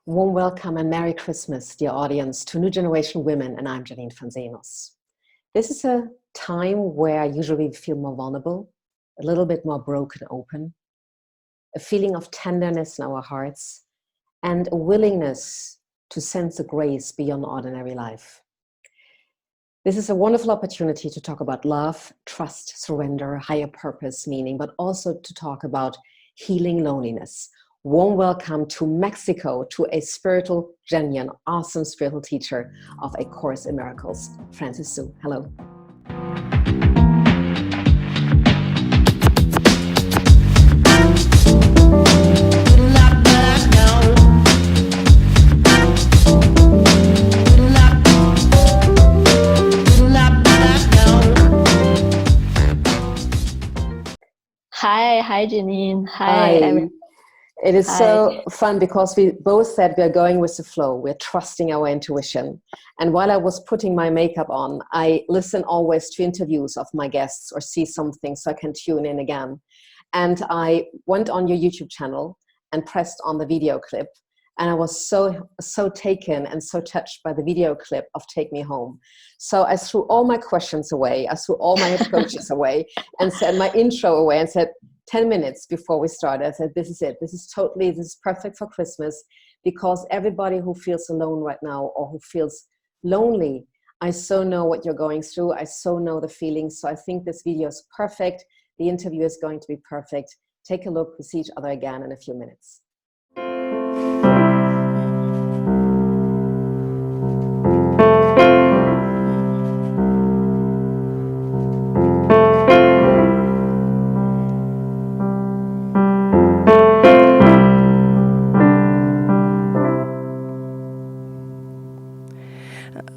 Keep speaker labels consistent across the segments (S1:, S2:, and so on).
S1: Warm welcome and Merry Christmas, dear audience, to New Generation Women, and I'm Janine van Zenos. This is a time where I usually feel more vulnerable, a little bit more broken open, a feeling of tenderness in our hearts, and a willingness to sense a grace beyond ordinary life. This is a wonderful opportunity to talk about love, trust, surrender, higher purpose, meaning, but also to talk about healing loneliness. Warm welcome to Mexico, to a spiritual, genuine, awesome spiritual teacher of A Course in Miracles, Francis Su. Hello.
S2: Hi Janine.
S1: Hi. It is so fun because we both said we are going with the flow. We're trusting our intuition. And while I was putting my makeup on, I listen always to interviews of my guests or see something so I can tune in again. And I went on your YouTube channel and pressed on the video clip. And I was so taken and so touched by the video clip of Take Me Home. So I threw all my questions away. I threw all my approaches away and said my intro away and said, 10 minutes before we started, I said, this is it. This is perfect for Christmas, because everybody who feels alone right now or who feels lonely, I so know what you're going through. I so know the feelings. So I think this video is perfect. The interview is going to be perfect. Take a look. We'll see each other again in a few minutes.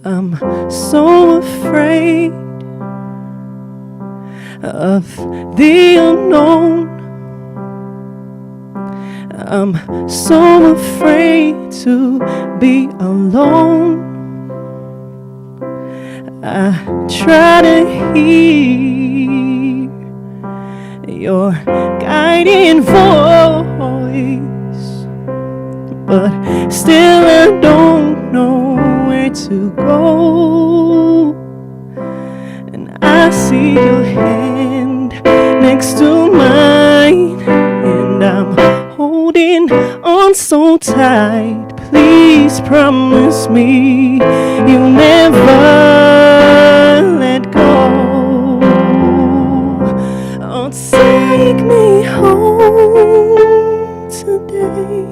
S3: I'm so afraid of the unknown. I'm so afraid to be alone. I try to hear your guiding voice, but still I don't know where to go. And I see your hand next to mine, and I'm holding on so tight. Please promise me you'll never let go. Oh, take me home today.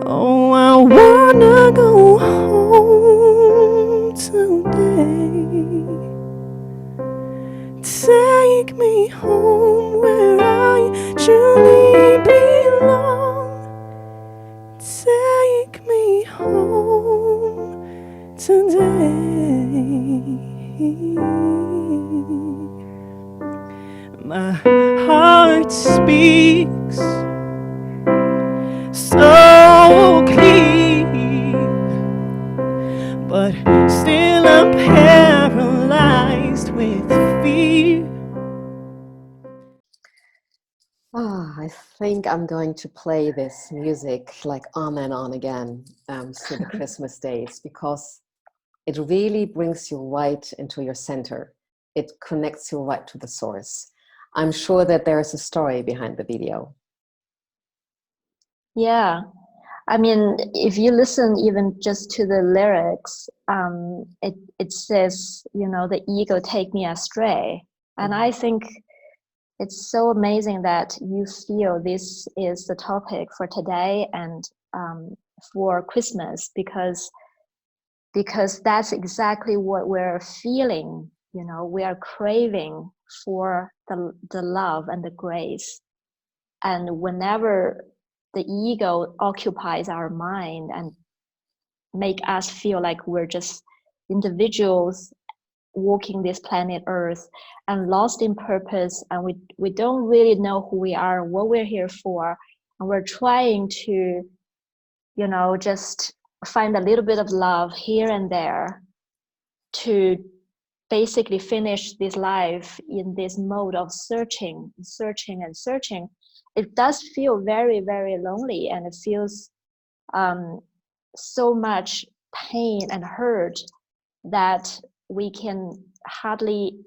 S3: Oh, I wanna go home today. Take me home where I truly belong. Take me home today. My heart speaks so clear, but still I'm paralyzed with fear.
S1: I think I'm going to play this music like on and on again through the Christmas days, because it really brings you right into your center. It connects you right to the source. I'm sure that there is a story behind the video.
S2: Yeah, I mean, if you listen even just to the lyrics, it says, you know, the ego take me astray. And I think it's so amazing that you feel this is the topic for today and for Christmas, because that's exactly what we're feeling. You know, we are craving for the love and the grace. And whenever the ego occupies our mind and make us feel like we're just individuals walking this planet Earth and lost in purpose, and we don't really know who we are, what we're here for, and we're trying to, you know, just find a little bit of love here and there to basically finish this life in this mode of searching, it does feel very, very lonely, and it feels so much pain and hurt that we can hardly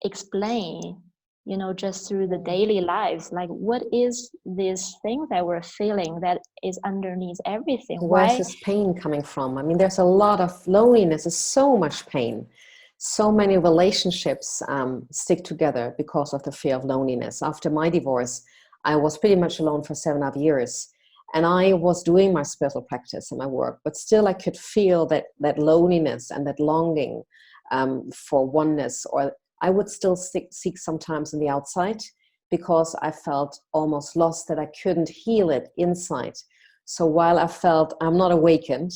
S2: explain, you know, just through the daily lives. Like, what is this thing that we're feeling that is underneath everything?
S1: Where's
S2: Why?
S1: this pain coming from? I mean, there's a lot of loneliness, there's so much pain. So many relationships stick together because of the fear of loneliness. After my divorce, I was pretty much alone for 7.5 years. And I was doing my spiritual practice and my work, but still I could feel that loneliness and that longing for oneness, or I would still seek sometimes in the outside because I felt almost lost, that I couldn't heal it inside. So while I felt I'm not awakened,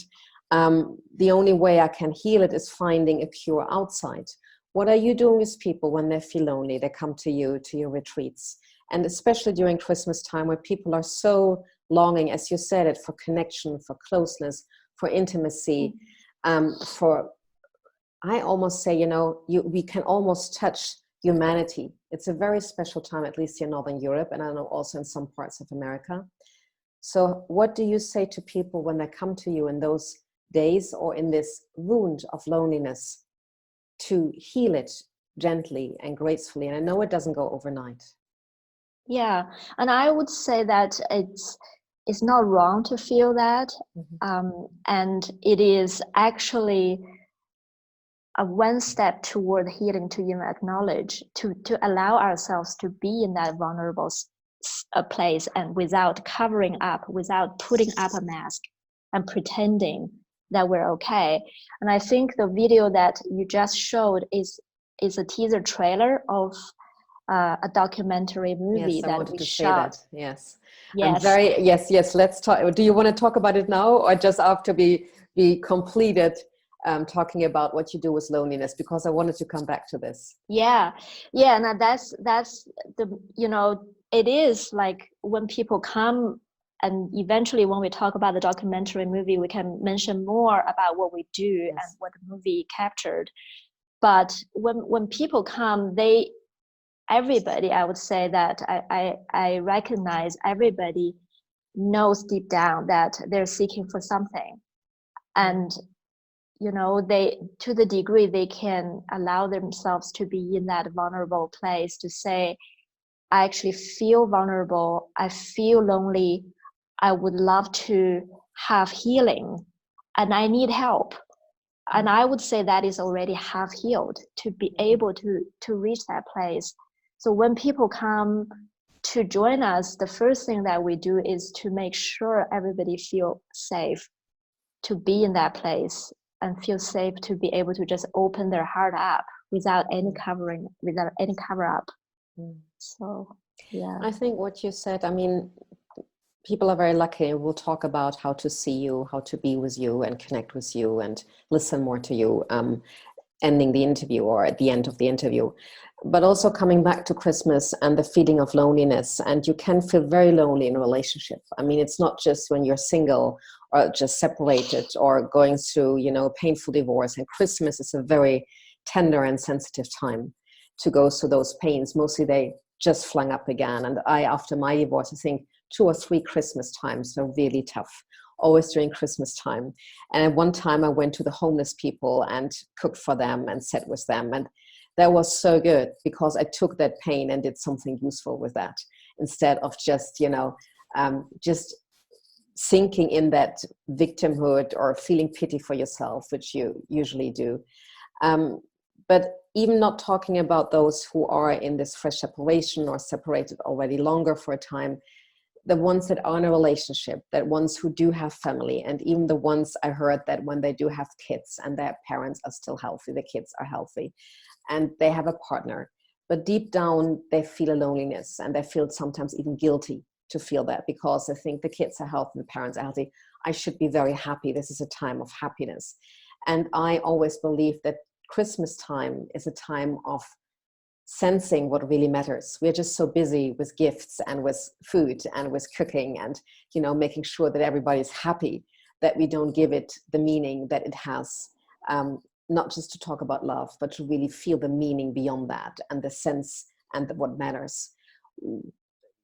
S1: the only way I can heal it is finding a cure outside. What are you doing with people when they feel lonely? They come to you, to your retreats. And especially during Christmas time, where people are so longing, as you said it, for connection, for closeness, for intimacy, for, I almost say, you know, we can almost touch humanity. It's a very special time, at least in Northern Europe, and I know also in some parts of America. So what do you say to people when they come to you in those days or in this wound of loneliness, to heal it gently and gracefully? And I know it doesn't go overnight.
S2: Yeah, and I would say that it's not wrong to feel that, and it is actually a one step toward healing, to even acknowledge, to allow ourselves to be in that vulnerable place, and without covering up, without putting up a mask and pretending that we're okay. And I think the video that you just showed is a teaser trailer of a documentary movie that we shot.
S1: Yes.
S2: Yes.
S1: I'm very, yes. Let's talk. Do you want to talk about it now, or just after we completed talking about what you do with loneliness? Because I wanted to come back to this.
S2: Yeah. Now that's the, you know, it is like when people come, and eventually when we talk about the documentary movie, we can mention more about what we do and what the movie captured. But when people come, everybody, I would say that I recognize everybody knows deep down that they're seeking for something. And, you know, they, to the degree they can allow themselves to be in that vulnerable place, to say, I actually feel vulnerable, I feel lonely, I would love to have healing, and I need help. And I would say that is already half healed, to be able to reach that place. So when people come to join us, the first thing that we do is to make sure everybody feel safe to be in that place, and feel safe to be able to just open their heart up without any covering, without any cover up. So, yeah.
S1: I think what you said, I mean, people are very lucky. We'll talk about how to see you, how to be with you and connect with you and listen more to you, ending the interview or at the end of the interview. But also coming back to Christmas and the feeling of loneliness. And you can feel very lonely in a relationship. I mean, it's not just when you're single or just separated or going through, you know, painful divorce. And Christmas is a very tender and sensitive time to go through those pains. Mostly they just flung up again. And after my divorce, I think 2 or 3 Christmas times were really tough, always during Christmas time. And at one time I went to the homeless people and cooked for them and sat with them. And that was so good, because I took that pain and did something useful with that, instead of just, you know, just sinking in that victimhood or feeling pity for yourself, which you usually do. But even not talking about those who are in this fresh separation or separated already longer for a time, the ones that are in a relationship, that ones who do have family, and even the ones I heard that when they do have kids and their parents are still healthy, the kids are healthy, and they have a partner, but deep down they feel a loneliness, and they feel sometimes even guilty to feel that, because they think the kids are healthy, the parents are healthy, I should be very happy, this is a time of happiness. And I always believe that Christmas time is a time of sensing what really matters. We're just so busy with gifts and with food and with cooking and, you know, making sure that everybody's happy, that we don't give it the meaning that it has, not just to talk about love, but to really feel the meaning beyond that and the sense and what matters.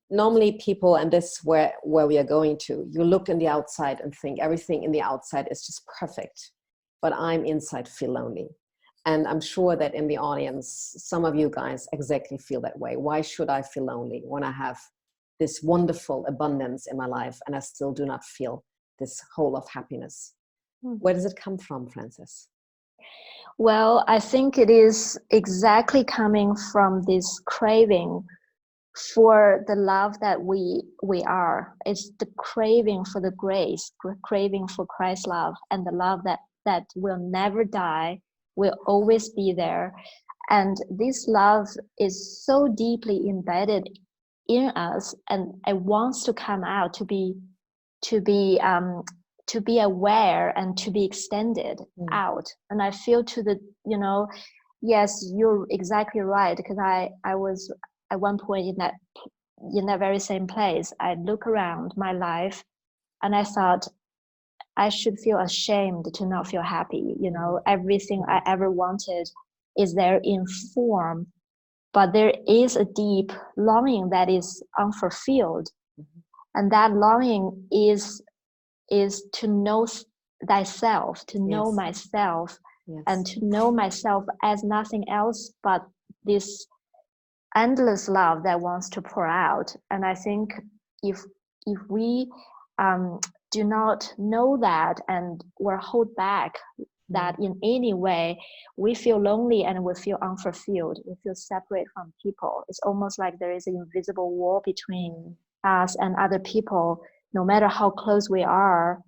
S1: normally people, and this is where we are going to, you look in the outside and think everything in the outside is just perfect, but I'm inside feel lonely. And I'm sure that in the audience, some of you guys exactly feel that way. Why should I feel lonely when I have this wonderful abundance in my life and I still do not feel this whole of happiness? Where does it come from, Frances?
S2: Well, I think it is exactly coming from this craving for the love that we are. It's the craving for the grace, craving for Christ's love, and the love that will never die, will always be there. And this love is so deeply embedded in us, and it wants to come out, to be aware and to be extended out. And I feel to the, yes, you're exactly right, because I was at one point in that very same place. I look around my life and I thought I should feel ashamed to not feel happy. Everything I ever wanted is there in form, but there is a deep longing that is unfulfilled. And that longing is to know thyself, to know myself, and to know myself as nothing else but this endless love that wants to pour out. And I think if we do not know that, and we're hold back that in any way, we feel lonely and we feel unfulfilled. We feel separate from people. It's almost like there is an invisible wall between us and other people. No matter how close we are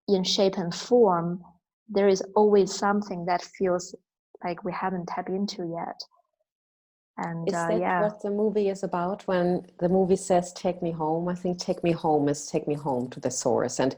S2: in shape and form, there is always something that feels like we haven't tapped into yet. And
S1: is that what the movie is about? When the movie says take me home, I think take me home is take me home to the source. And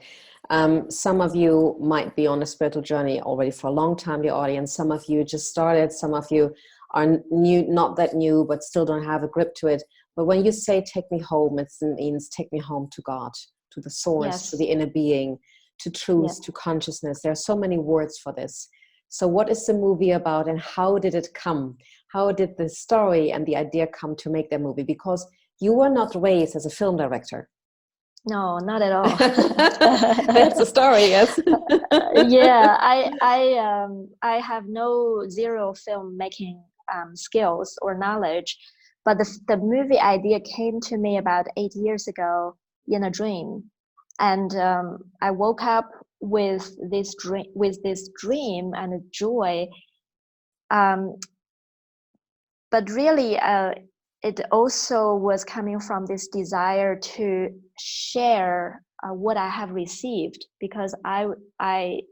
S1: some of you might be on a spiritual journey already for a long time, the audience. Some of you just started, some of you are new, not that new, but still don't have a grip to it. But when you say take me home, it means take me home to God, to the source, to the inner being, to truth, to consciousness. There are so many words for this. So what is the movie about, and how did it come? How did the story and the idea come to make that movie? Because you were not raised as a film director.
S2: No, not at all.
S1: That's the story, yes.
S2: Yeah, I have zero filmmaking skills or knowledge, but the movie idea came to me about 8 years ago in a dream, and I woke up with this dream and a joy. But really, it also was coming from this desire to share what I have received, because I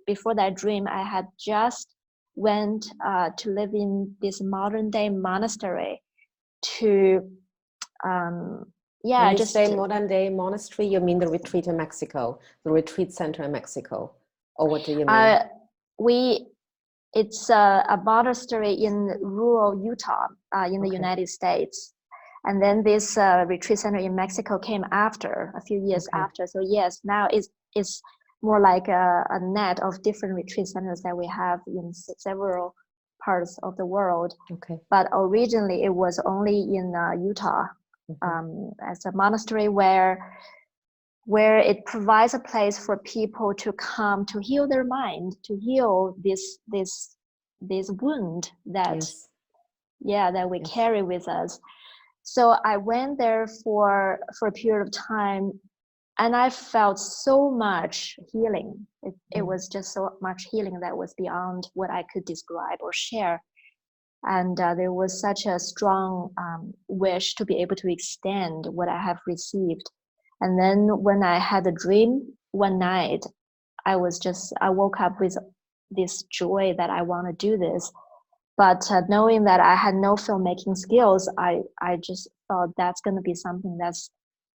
S2: before that dream, I had just went to live in this modern day monastery to
S1: when you say modern day monastery, you mean the retreat in Mexico, the retreat center in Mexico, or what do you mean?
S2: It's a monastery in rural Utah in the United States. And then this retreat center in Mexico came after, a few years after. So yes, now it's more like a net of different retreat centers that we have in several parts of the world. But originally it was only in Utah as a monastery where it provides a place for people to come to heal their mind, to heal this wound that that we carry with us. So I went there for a period of time, and I felt so much healing. It was just so much healing that was beyond what I could describe or share. And there was such a strong wish to be able to extend what I have received. And then when I had a dream one night, I woke up with this joy that I want to do this. But knowing that I had no filmmaking skills, I just thought that's going to be something that's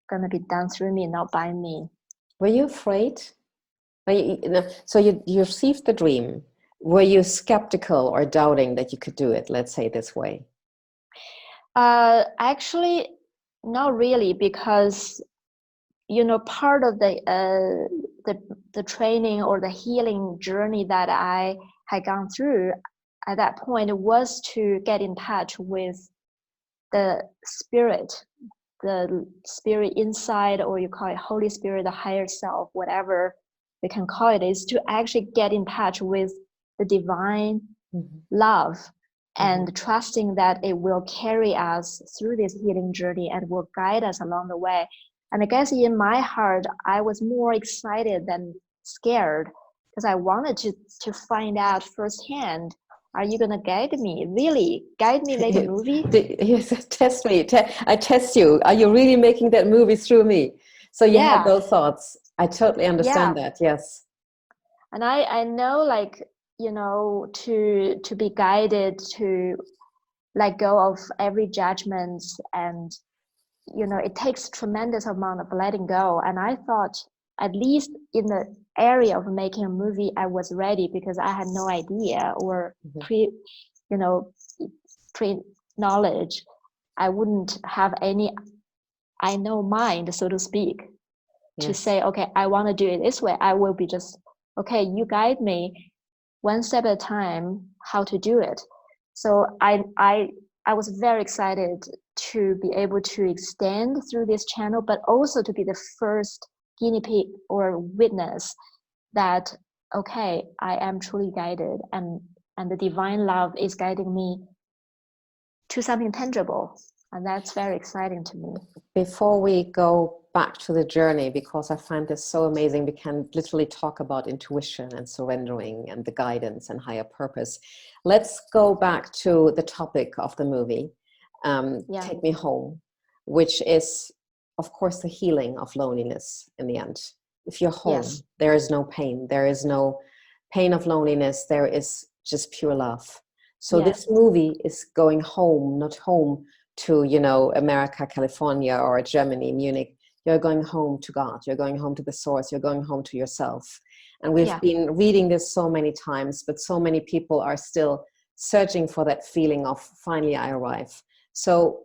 S2: going to be done through me, not by me.
S1: Were you afraid? So you received the dream. Were you skeptical or doubting that you could do it? Let's say this way.
S2: Actually, not really, because part of the training or the healing journey that I had gone through at that point was to get in touch with the spirit the spirit inside, or you call it Holy Spirit, the higher self, whatever we can call it, is to actually get in touch with the divine love and trusting that it will carry us through this healing journey and will guide us along the way. And I guess in my heart, I was more excited than scared, because I wanted to find out firsthand, are you going to guide me? Really? Guide me, make a movie?
S1: Yes, test me. I test you. Are you really making that movie through me? So you had those thoughts. I totally understand that, yes.
S2: And I know, like, you know, to be guided, to let go of every judgment, and, you know, it takes tremendous amount of letting go. And I thought, at least in the area of making a movie, I was ready, because I had no idea or pre-knowledge. I wouldn't have any mind, so to speak, to say, okay, I want to do it this way. I will be just, okay, you guide me one step at a time how to do it. So I was very excited to be able to extend through this channel, but also to be the first guinea pig or witness that, okay, I am truly guided, and the divine love is guiding me to something tangible. And that's very exciting to me.
S1: Before we go back to the journey, because I find this so amazing, we can literally talk about intuition and surrendering and the guidance and higher purpose. Let's go back to the topic of the movie, Take Me Home, which is, of course, the healing of loneliness in the end. If you're home, there is no pain. There is no pain of loneliness. There is just pure love. So this movie is going home, not home to, you know, America, California, or Germany, Munich. You're going home to God. You're going home to the source. You're going home to yourself. And we've been reading this so many times, but so many people are still searching for that feeling of finally I arrive. So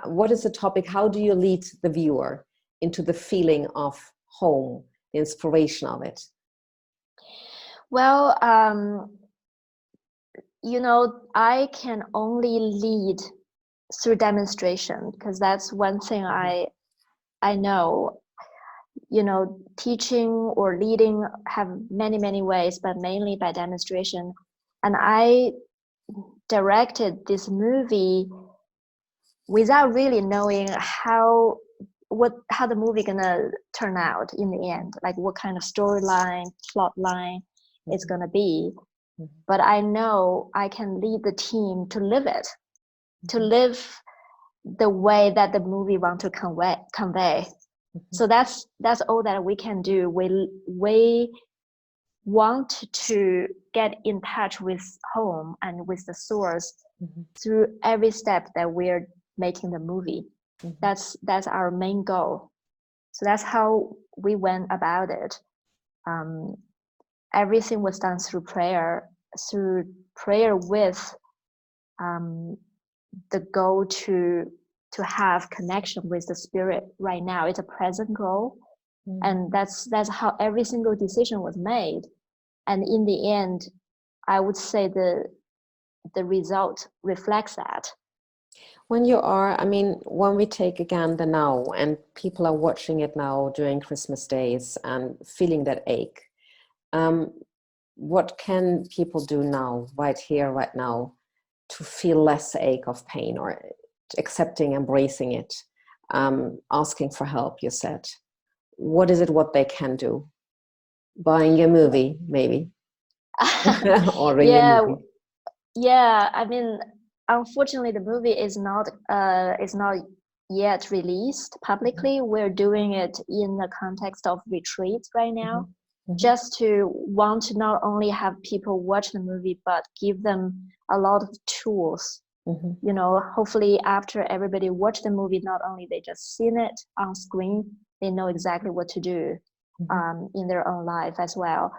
S1: what is the topic? How do you lead the viewer into the feeling of home, the inspiration of it?
S2: Well, you know, I can only lead through demonstration, because that's one thing I know. You know, teaching or leading have many ways, but mainly by demonstration. And I directed this movie without really knowing how the movie gonna turn out in the end, like what kind of storyline, plot line it's gonna be. But I know I can lead the team to live it, to live the way that the movie want to convey. So that's all that we can do. We want to get in touch with home and with the source through every step that we're making the movie. That's our main goal. So that's how we went about it. Everything was done through prayer with the goal to have connection with the spirit right now. It's a present goal. And that's how every single decision was made. And in the end, I would say the result reflects that.
S1: When you are, I mean, when we take again the now, and people are watching it now during Christmas days and feeling that ache, what can people do now, right here, right now, to feel less ache of pain, or accepting, embracing it, asking for help, you said? What is it what they can do? Buying a movie, maybe? Ordering a movie?
S2: Yeah, I mean, unfortunately, the movie is not yet released publicly. We're doing it in the context of retreats right now, just to want to not only have people watch the movie, but give them a lot of tools. You know, hopefully after everybody watch the movie, not only they just seen it on screen, they know exactly what to do in their own life as well.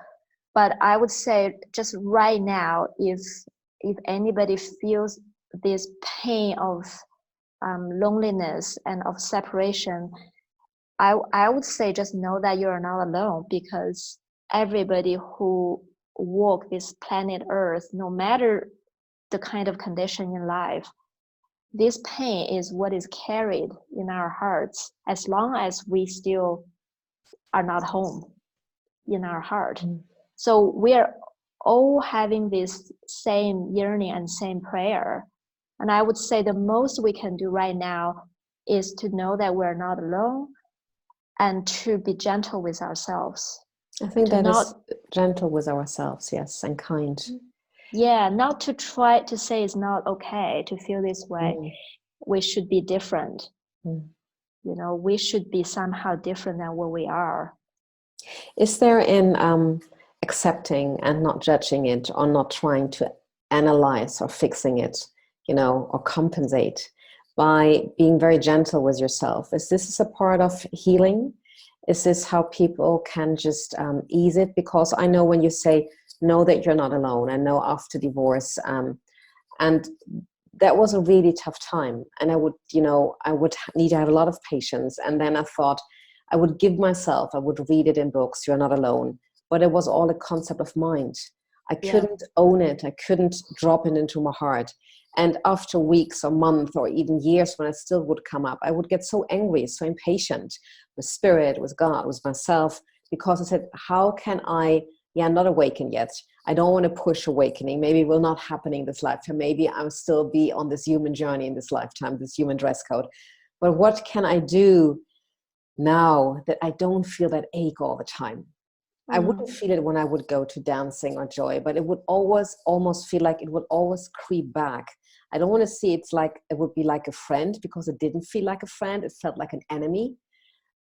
S2: But I would say just right now, if anybody feels this pain of loneliness and of separation, I would say just know that you're not alone, because everybody who walk this planet Earth, no matter the kind of condition in life, this pain is what is carried in our hearts as long as we still are not home in our heart. So we are all having this same yearning and same prayer. And I would say the most we can do right now is to know that we're not alone and to be gentle with ourselves.
S1: I think that is gentle with ourselves, yes, and kind.
S2: Yeah, not to try to say it's not okay to feel this way. We should be different. You know, we should be somehow different than what we are.
S1: Is there in accepting and not judging it, or not trying to analyze or fixing it, you know, or compensate, by being very gentle with yourself? Is this a part of healing? Is this how people can just ease it? Because I know when you say, know that you're not alone, and know after divorce, and that was a really tough time. And I would need to have a lot of patience. And then I thought I would give myself, I would read it in books, you're not alone. But it was all a concept of mind. I couldn't own it. I couldn't drop it into my heart. And after weeks or months or even years, when it still would come up, I would get so angry, so impatient with spirit, with God, with myself, because I said, how can I, not awaken yet. I don't want to push awakening. Maybe it will not happen in this lifetime. Maybe I'll still be on this human journey in this lifetime, this human dress code. But what can I do now that I don't feel that ache all the time? I wouldn't feel it when I would go to dancing or joy, but it would always almost feel like it would always creep back. I don't want to see it's like it would be like a friend, because it didn't feel like a friend. It felt like an enemy.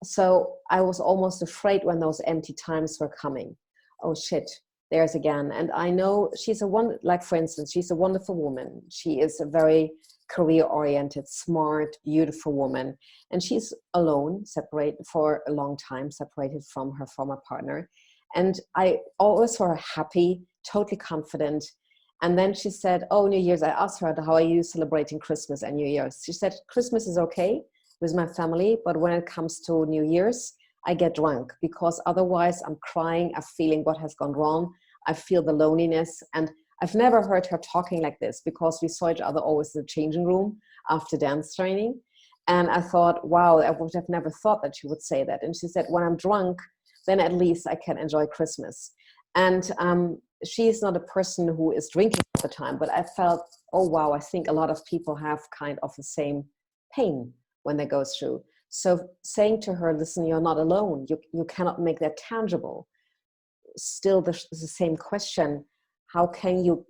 S1: So I was almost afraid when those empty times were coming. Oh shit, there's again. And I know she's like for instance, she's a wonderful woman. She is a very career-oriented, smart, beautiful woman. And she's alone, separated for a long time, separated from her former partner. And I always saw her happy, totally confident. And then she said, oh, New Year's, I asked her, how are you celebrating Christmas and New Year's? She said, Christmas is okay with my family, but when it comes to New Year's, I get drunk, because otherwise I'm crying, I'm feeling what has gone wrong. I feel the loneliness. And I've never heard her talking like this, because we saw each other always in the changing room after dance training. And I thought, wow, I would have never thought that she would say that. And she said, when I'm drunk, then at least I can enjoy Christmas. And she's not a person who is drinking all the time, but I felt, oh, wow, I think a lot of people have kind of the same pain when they go through. So saying to her, listen, you're not alone. You cannot make that tangible. Still, the same question. How can you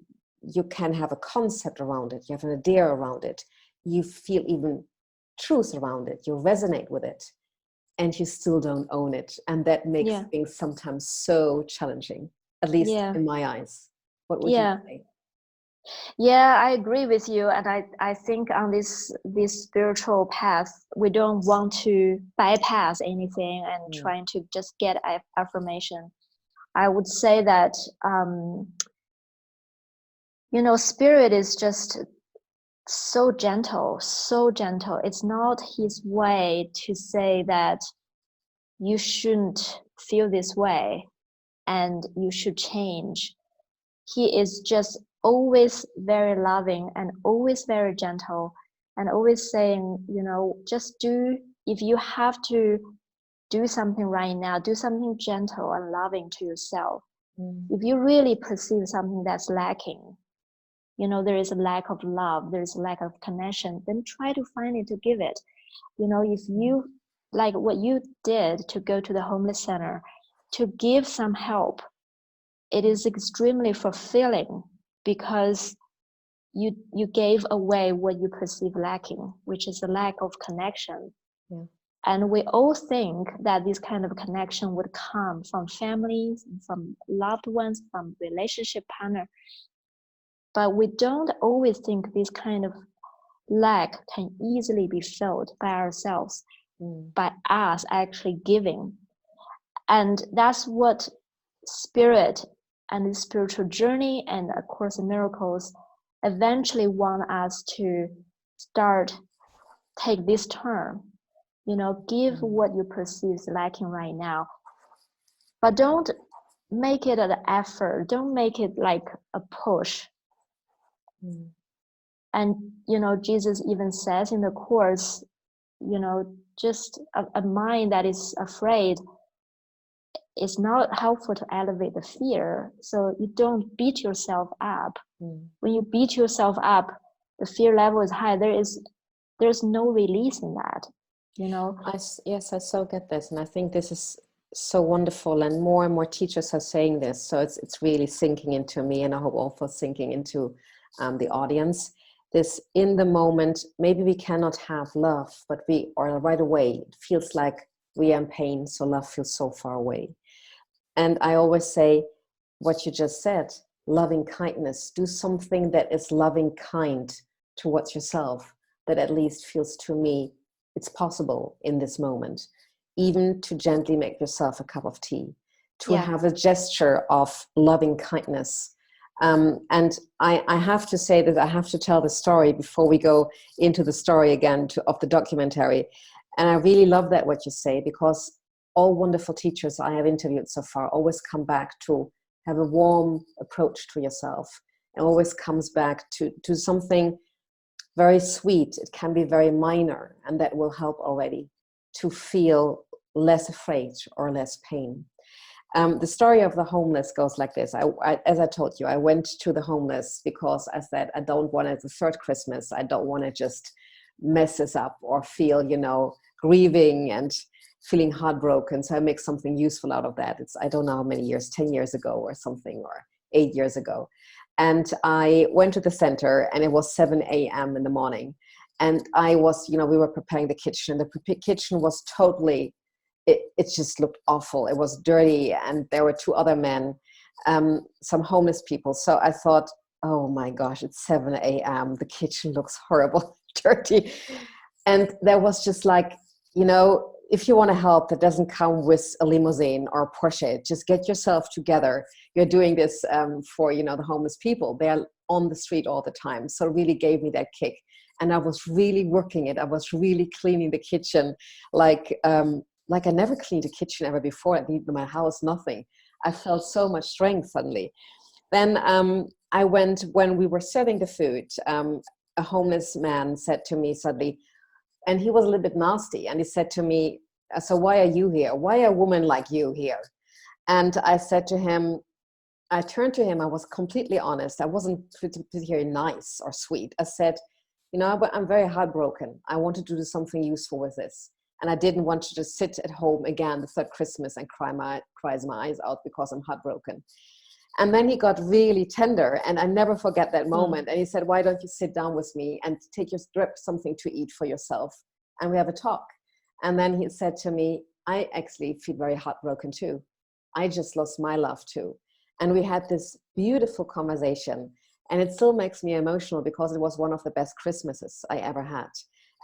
S1: can have a concept around it. You have an idea around it. You feel even truth around it. You resonate with it. And you still don't own it. And that makes things sometimes so challenging, at least in my eyes. What would you say?
S2: Yeah, I agree with you. And I think on this spiritual path, we don't want to bypass anything and trying to just get affirmation. I would say that, spirit is just so gentle, so gentle. It's not his way to say that you shouldn't feel this way and you should change. He is just always very loving and always very gentle, and always saying, just if you have to do something right now, do something gentle and loving to yourself. If you really perceive something that's lacking, there is a lack of love, there is a lack of connection, then try to find it to give it. If you, like what you did to go to the homeless center, to give some help, it is extremely fulfilling, because you gave away what you perceive lacking, which is the lack of connection. And we all think that this kind of connection would come from families, from loved ones, from relationship partner. But we don't always think this kind of lack can easily be filled by ourselves, by us actually giving. And that's what spirit and the spiritual journey and A Course in Miracles eventually want us to take this turn. Give what you perceive is lacking right now, but don't make it an effort. Don't make it like a push. And, you know, Jesus even says in the Course, you know, just a mind that is afraid is not helpful to elevate the fear. So you don't beat yourself up. When you beat yourself up, the fear level is high. There's no release in that, you know.
S1: Yes, I so get this, and I think this is so wonderful, and more teachers are saying this, so it's really sinking into me, and I hope also sinking into the audience. This, in the moment, maybe we cannot have love, but we are right away, it feels like we are in pain, so love feels so far away. And I always say what you just said, loving kindness, do something that is loving kind towards yourself, that at least feels to me it's possible in this moment, even to gently make yourself a cup of tea, to have a gesture of loving kindness. And I have to say that I have to tell the story before we go into the story again of the documentary. And I really love that what you say, because all wonderful teachers I have interviewed so far always come back to have a warm approach to yourself, and always comes back to something very sweet. It can be very minor, and that will help already to feel less afraid or less pain. The story of the homeless goes like this. As I told you, I went to the homeless because I said, I don't want it the third Christmas. I don't want to just mess this up or feel, you know, grieving and feeling heartbroken. So I make something useful out of that. It's, I don't know how many years, 10 years ago or something, or 8 years ago. And I went to the center, and it was 7 a.m. in the morning. And I was, you know, we were preparing the kitchen. The kitchen was totally, it just looked awful. It was dirty, and there were 2 other men, some homeless people. So I thought, oh my gosh, it's 7 a.m. The kitchen looks horrible, dirty. And there was just like, you know, if you want to help, that doesn't come with a limousine or a Porsche. Just get yourself together. You're doing this for, you know, the homeless people. They're on the street all the time. So it really gave me that kick. And I was really working it. I was really cleaning the kitchen like I never cleaned a kitchen ever before. I mean, my house, nothing. I felt so much strength suddenly. Then I went, when we were serving the food, a homeless man said to me suddenly, and he was a little bit nasty, and he said to me, so why are you here? Why are a woman like you here? And I said to him, I turned to him, I was completely honest. I wasn't particularly nice or sweet. I said, you know, but I'm very heartbroken. I wanted to do something useful with this. And I didn't want to just sit at home again the third Christmas and cry my eyes out because I'm heartbroken. And then he got really tender, and I never forget that moment. And he said, why don't you sit down with me and grab something to eat for yourself, and we have a talk. And then he said to me, I actually feel very heartbroken too. I just lost my love too. And we had this beautiful conversation, and it still makes me emotional because it was one of the best Christmases I ever had.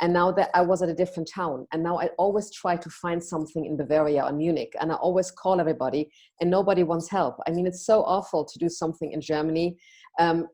S1: And now that I was at a different town, and now I always try to find something in Bavaria or Munich, and I always call everybody, and nobody wants help. I mean, it's so awful to do something in Germany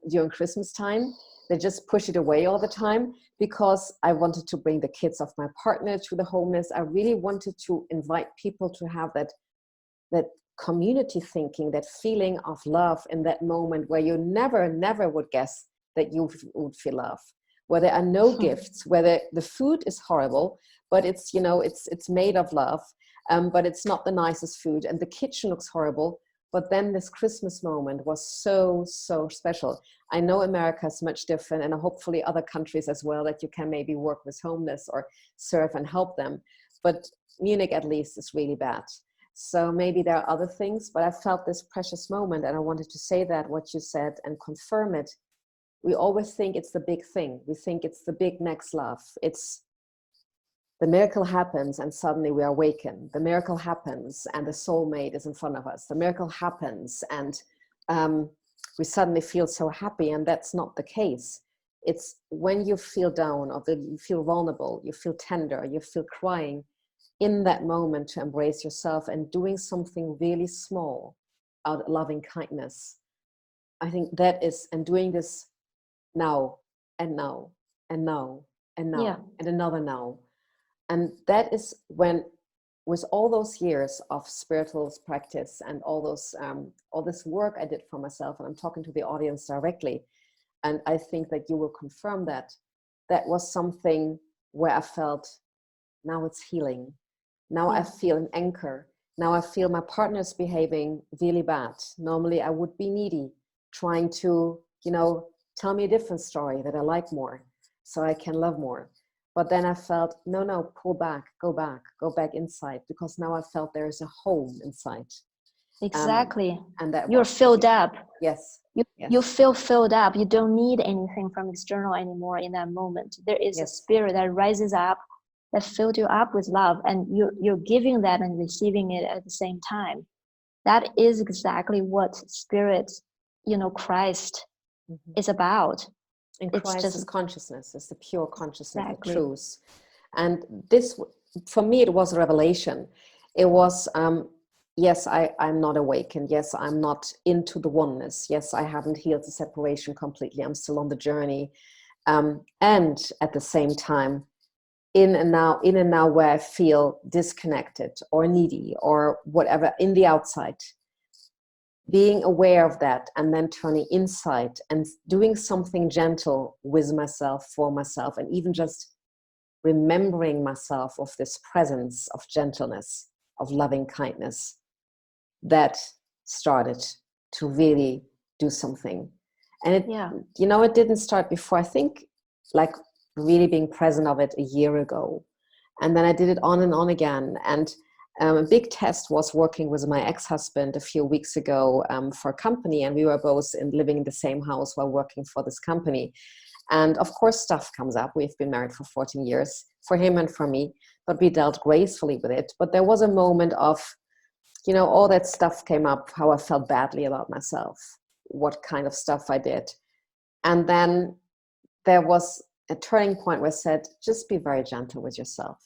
S1: during Christmas time. They just push it away all the time, because I wanted to bring the kids of my partner to the homeless. I really wanted to invite people to have that community thinking, that feeling of love in that moment where you never would guess that you would feel love. Where there are no gifts, where the food is horrible, but it's, you know, it's made of love, but it's not the nicest food, and the kitchen looks horrible. But then this Christmas moment was so special. I know America is much different, and hopefully other countries as well, that you can maybe work with homeless or serve and help them. But Munich, at least, is really bad. So maybe there are other things, but I felt this precious moment, and I wanted to say that, what you said, and confirm it. We always think it's the big thing. We think it's the big next love. It's the miracle happens, and suddenly we awaken. The miracle happens, and the soulmate is in front of us. The miracle happens, and we suddenly feel so happy, and that's not the case. It's when you feel down, or you feel vulnerable, you feel tender, you feel crying, in that moment to embrace yourself and doing something really small out of loving kindness. I think that is, and doing this now and now and now and now and another now. And that is when, with all those years of spiritual practice and all those all this work I did for myself, and I'm talking to the audience directly, and I think that you will confirm that, that was something where I felt, now it's healing. Now I feel an anchor. Now I feel my partner's behaving really bad. Normally I would be needy, trying to, tell me a different story that I like more so I can love more. But then I felt, no, pull back, go back inside, because now I felt there is a home inside.
S2: Exactly.
S1: And that
S2: you're filled up.
S1: Yes.
S2: You feel filled up. You don't need anything from external anymore in that moment. There is a spirit that rises up, that filled you up with love, and you're giving that and receiving it at the same time. That is exactly what spirit, Christ is about.
S1: And
S2: it's
S1: Christ
S2: just
S1: is consciousness. It's the pure consciousness,
S2: exactly.
S1: the truth. And this, for me, it was a revelation. It was, yes, I'm not awakened. Yes, I'm not into the oneness. Yes, I haven't healed the separation completely. I'm still on the journey. And at the same time, in and now where I feel disconnected or needy or whatever in the outside, being aware of that and then turning inside and doing something gentle with myself, for myself, and even just remembering myself of this presence of gentleness, of loving kindness, that started to really do something. And it didn't start before, I think, like really being present of it a year ago. And then I did it on and on again. And a big test was working with my ex-husband a few weeks ago for a company, and we were both living in the same house while working for this company. And of course, stuff comes up. We've been married for 14 years, for him and for me, but we dealt gracefully with it. But there was a moment of, all that stuff came up, how I felt badly about myself, what kind of stuff I did. And then there was a turning point where I said, just be very gentle with yourself.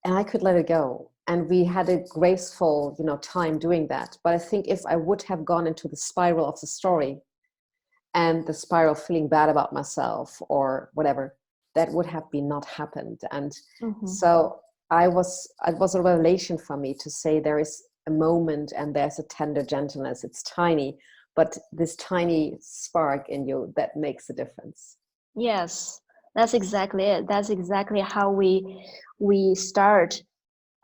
S1: And I could let it go. And we had a graceful, time doing that. But I think if I would have gone into the spiral of the story and the spiral of feeling bad about myself or whatever, that would have been not happened. And so it was a revelation for me to say there is a moment and there's a tender gentleness. It's tiny, but this tiny spark in you that makes a difference.
S2: Yes, that's exactly it. That's exactly how we start.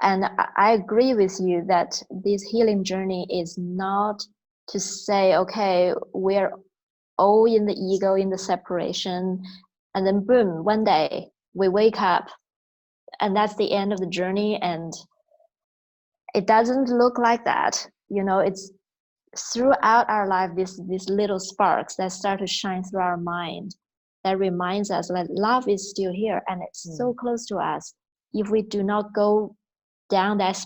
S2: And I agree with you that this healing journey is not to say, okay, we're all in the ego, in the separation, and then boom, one day we wake up and that's the end of the journey. And it doesn't look like that. It's throughout our life, these little sparks that start to shine through our mind that reminds us that love is still here and it's so close to us. If we do not go down that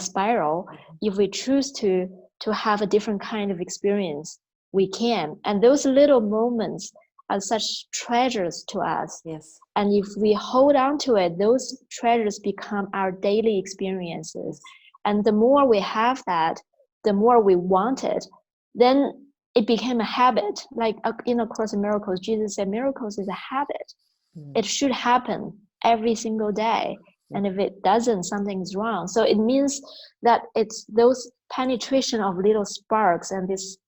S2: spiral, if we choose to have a different kind of experience, we can. And those little moments are such treasures to us.
S1: Yes.
S2: And if we hold on to it, those treasures become our daily experiences. And the more we have that, the more we want it, then it became a habit. Like in A Course in Miracles, Jesus said miracles is a habit. It should happen every single day. And if it doesn't, something's wrong. So it means that it's those penetration of little sparks and this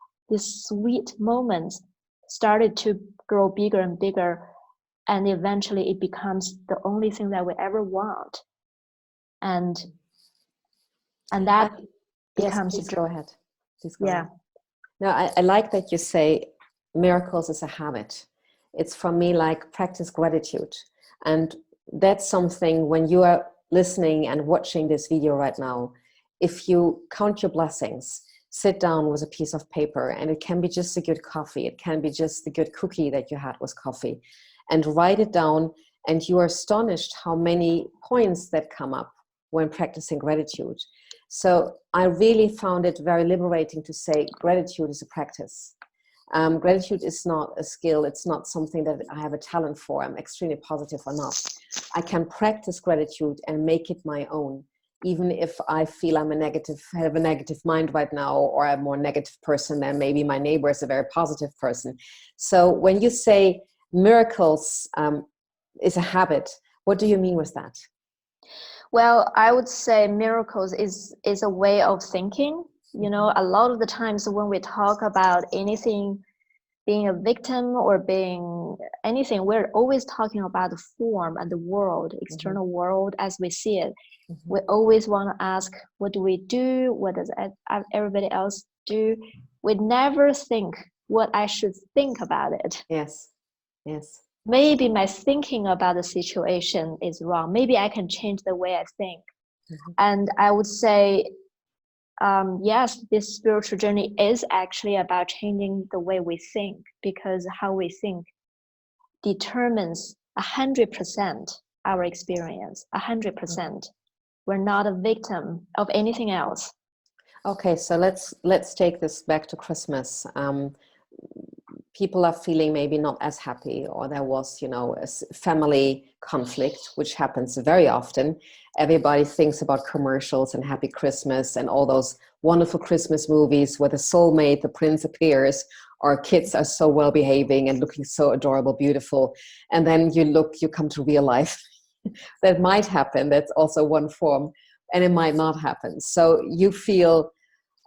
S2: sweet moments started to grow bigger and bigger. And eventually it becomes the only thing that we ever want. And that becomes
S1: please go ahead. Please go
S2: yeah.
S1: ahead. No, I like that you say miracles is a habit. It's for me like practice gratitude. And that's something when you are listening and watching this video right now, if you count your blessings, sit down with a piece of paper, and it can be just a good coffee. It can be just the good cookie that you had with coffee, and write it down. And you are astonished how many points that come up when practicing gratitude. So I really found it very liberating to say gratitude is a practice. Gratitude is not a skill. It's not something that I have a talent for. I'm extremely positive or not. I can practice gratitude and make it my own, even if I feel have a negative mind right now, or I'm a more negative person than maybe my neighbor is a very positive person. So when you say miracles is a habit, what do you mean with that?
S2: Well, I would say miracles is a way of thinking. A lot of the times when we talk about anything being a victim or being anything. We're always talking about the form and the world, external world as we see it. We always want to ask, what do we do? What does everybody else do? We never think what I should think about it.
S1: Yes. Yes.
S2: Maybe my thinking about the situation is wrong. Maybe I can change the way I think. And I would say, yes, this spiritual journey is actually about changing the way we think, because how we think determines 100% our experience, 100%. We're not a victim of anything else.
S1: Okay, so let's take this back to Christmas. People are feeling maybe not as happy, or there was, a family conflict, which happens very often. Everybody thinks about commercials and Happy Christmas and all those wonderful Christmas movies where the soulmate, the prince appears, or kids are so well behaving and looking so adorable, beautiful. And then you come to real life. That might happen. That's also one form, and it might not happen. So you feel,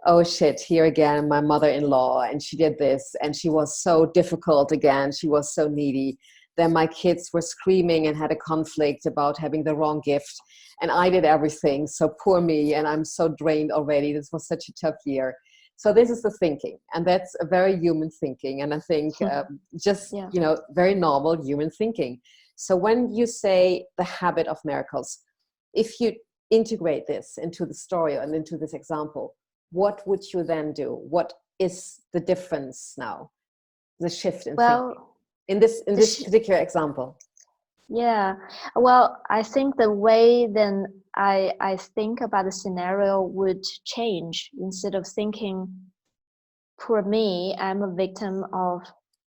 S1: oh shit, here again, my mother-in-law, and she did this, and she was so difficult again, she was so needy. Then my kids were screaming and had a conflict about having the wrong gift, and I did everything, so poor me, and I'm so drained already. This was such a tough year. So this is the thinking, and that's a very human thinking, and I think very normal human thinking. So when you say the habit of miracles, if you integrate this into the story and into this example, what would you then do? What is the difference now? The shift in thinking in this particular example?
S2: Yeah, well, I think the way then I think about the scenario would change. Instead of thinking, poor me, I'm a victim of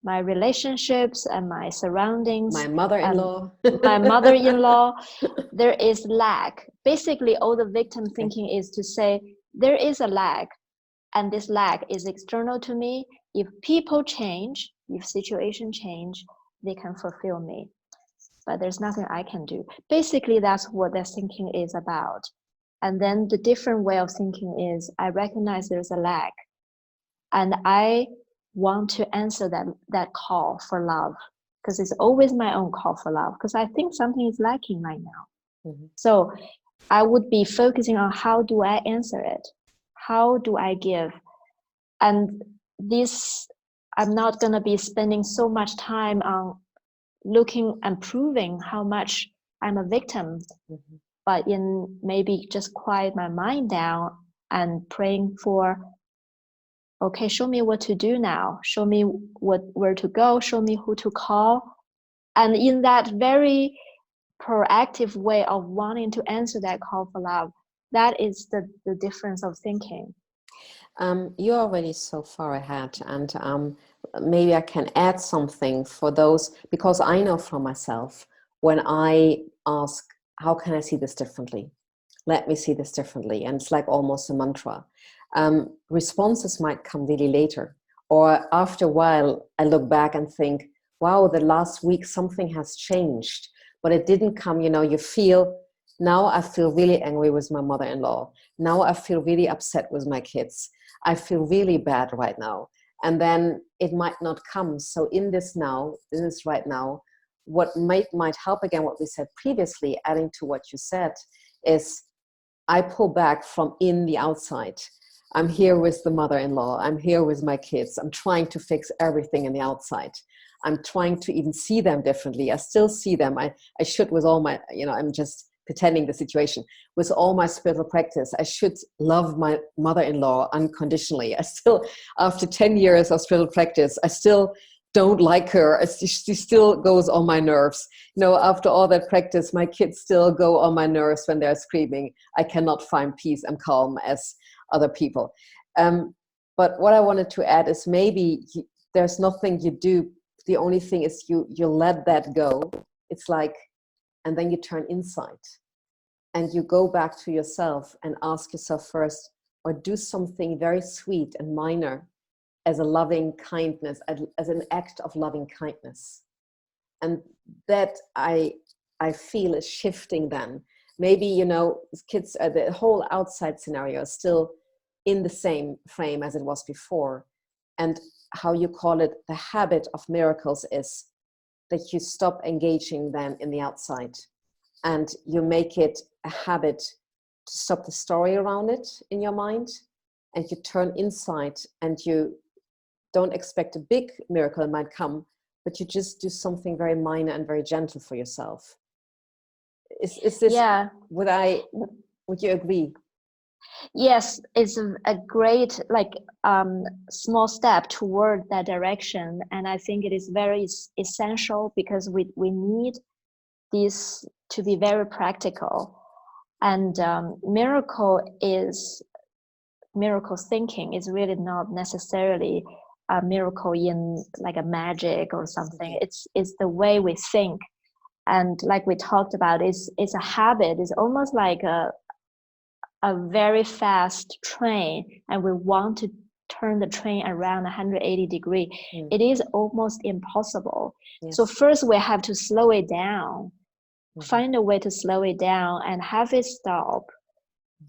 S2: my relationships and my surroundings.
S1: My mother-in-law.
S2: My mother-in-law, there is lack. Basically, all the victim thinking is to say, there is a lack, and this lack is external to me. If people change, if situation change, they can fulfill me. But there's nothing I can do. Basically, that's what their thinking is about. And then the different way of thinking is, I recognize there's a lack, and I want to answer that call for love, because it's always my own call for love, because I think something is lacking right now. So I would be focusing on, how do I answer it? How do I give? And this, I'm not going to be spending so much time on looking and proving how much I'm a victim, but in maybe just quiet my mind down and praying for, okay, show me what to do now. Show me where to go. Show me who to call. And in that very proactive way of wanting to answer that call for love, that is the difference of thinking.
S1: You're already so far ahead, and maybe I can add something for those, because I know from myself, when I ask, how can I see this differently? Let me see this differently. And it's like almost a mantra. Responses might come really later, or after a while I look back and think, wow, the last week something has changed, but it didn't come, you feel, now I feel really angry with my mother-in-law. Now I feel really upset with my kids. I feel really bad right now. And then it might not come. So in this right now, what might help, again, what we said previously, adding to what you said, is I pull back from in the outside. I'm here with the mother-in-law. I'm here with my kids. I'm trying to fix everything in the outside. I'm trying to even see them differently. I still see them. I should, with all my, I'm just pretending the situation. With all my spiritual practice, I should love my mother-in-law unconditionally. I still, after 10 years of spiritual practice, I still don't like her. She still goes on my nerves. After all that practice, my kids still go on my nerves when they're screaming. I cannot find peace and calm as other people. But what I wanted to add is, maybe there's nothing you do. The only thing is you let that go. It's like, and then you turn inside and you go back to yourself and ask yourself first, or do something very sweet and minor as a loving kindness, as an act of loving kindness. And that I feel is shifting then. Maybe, kids, the whole outside scenario is still in the same frame as it was before. And how you call it, the habit of miracles is that you stop engaging them in the outside and you make it a habit to stop the story around it in your mind, and you turn inside and you don't expect a big miracle might come, but you just do something very minor and very gentle for yourself. Is this,
S2: Yeah.
S1: would you agree?
S2: Yes, it's a great small step toward that direction, and I think it is very essential because we need this to be very practical. And miracle thinking is really not necessarily a miracle in like a magic or something. It's the way we think, and like we talked about, it's a habit. It's almost like a very fast train, and we want to turn the train around 180 degrees. It is almost impossible. Yes. So first we have to slow it down, find a way to slow it down and have it stop,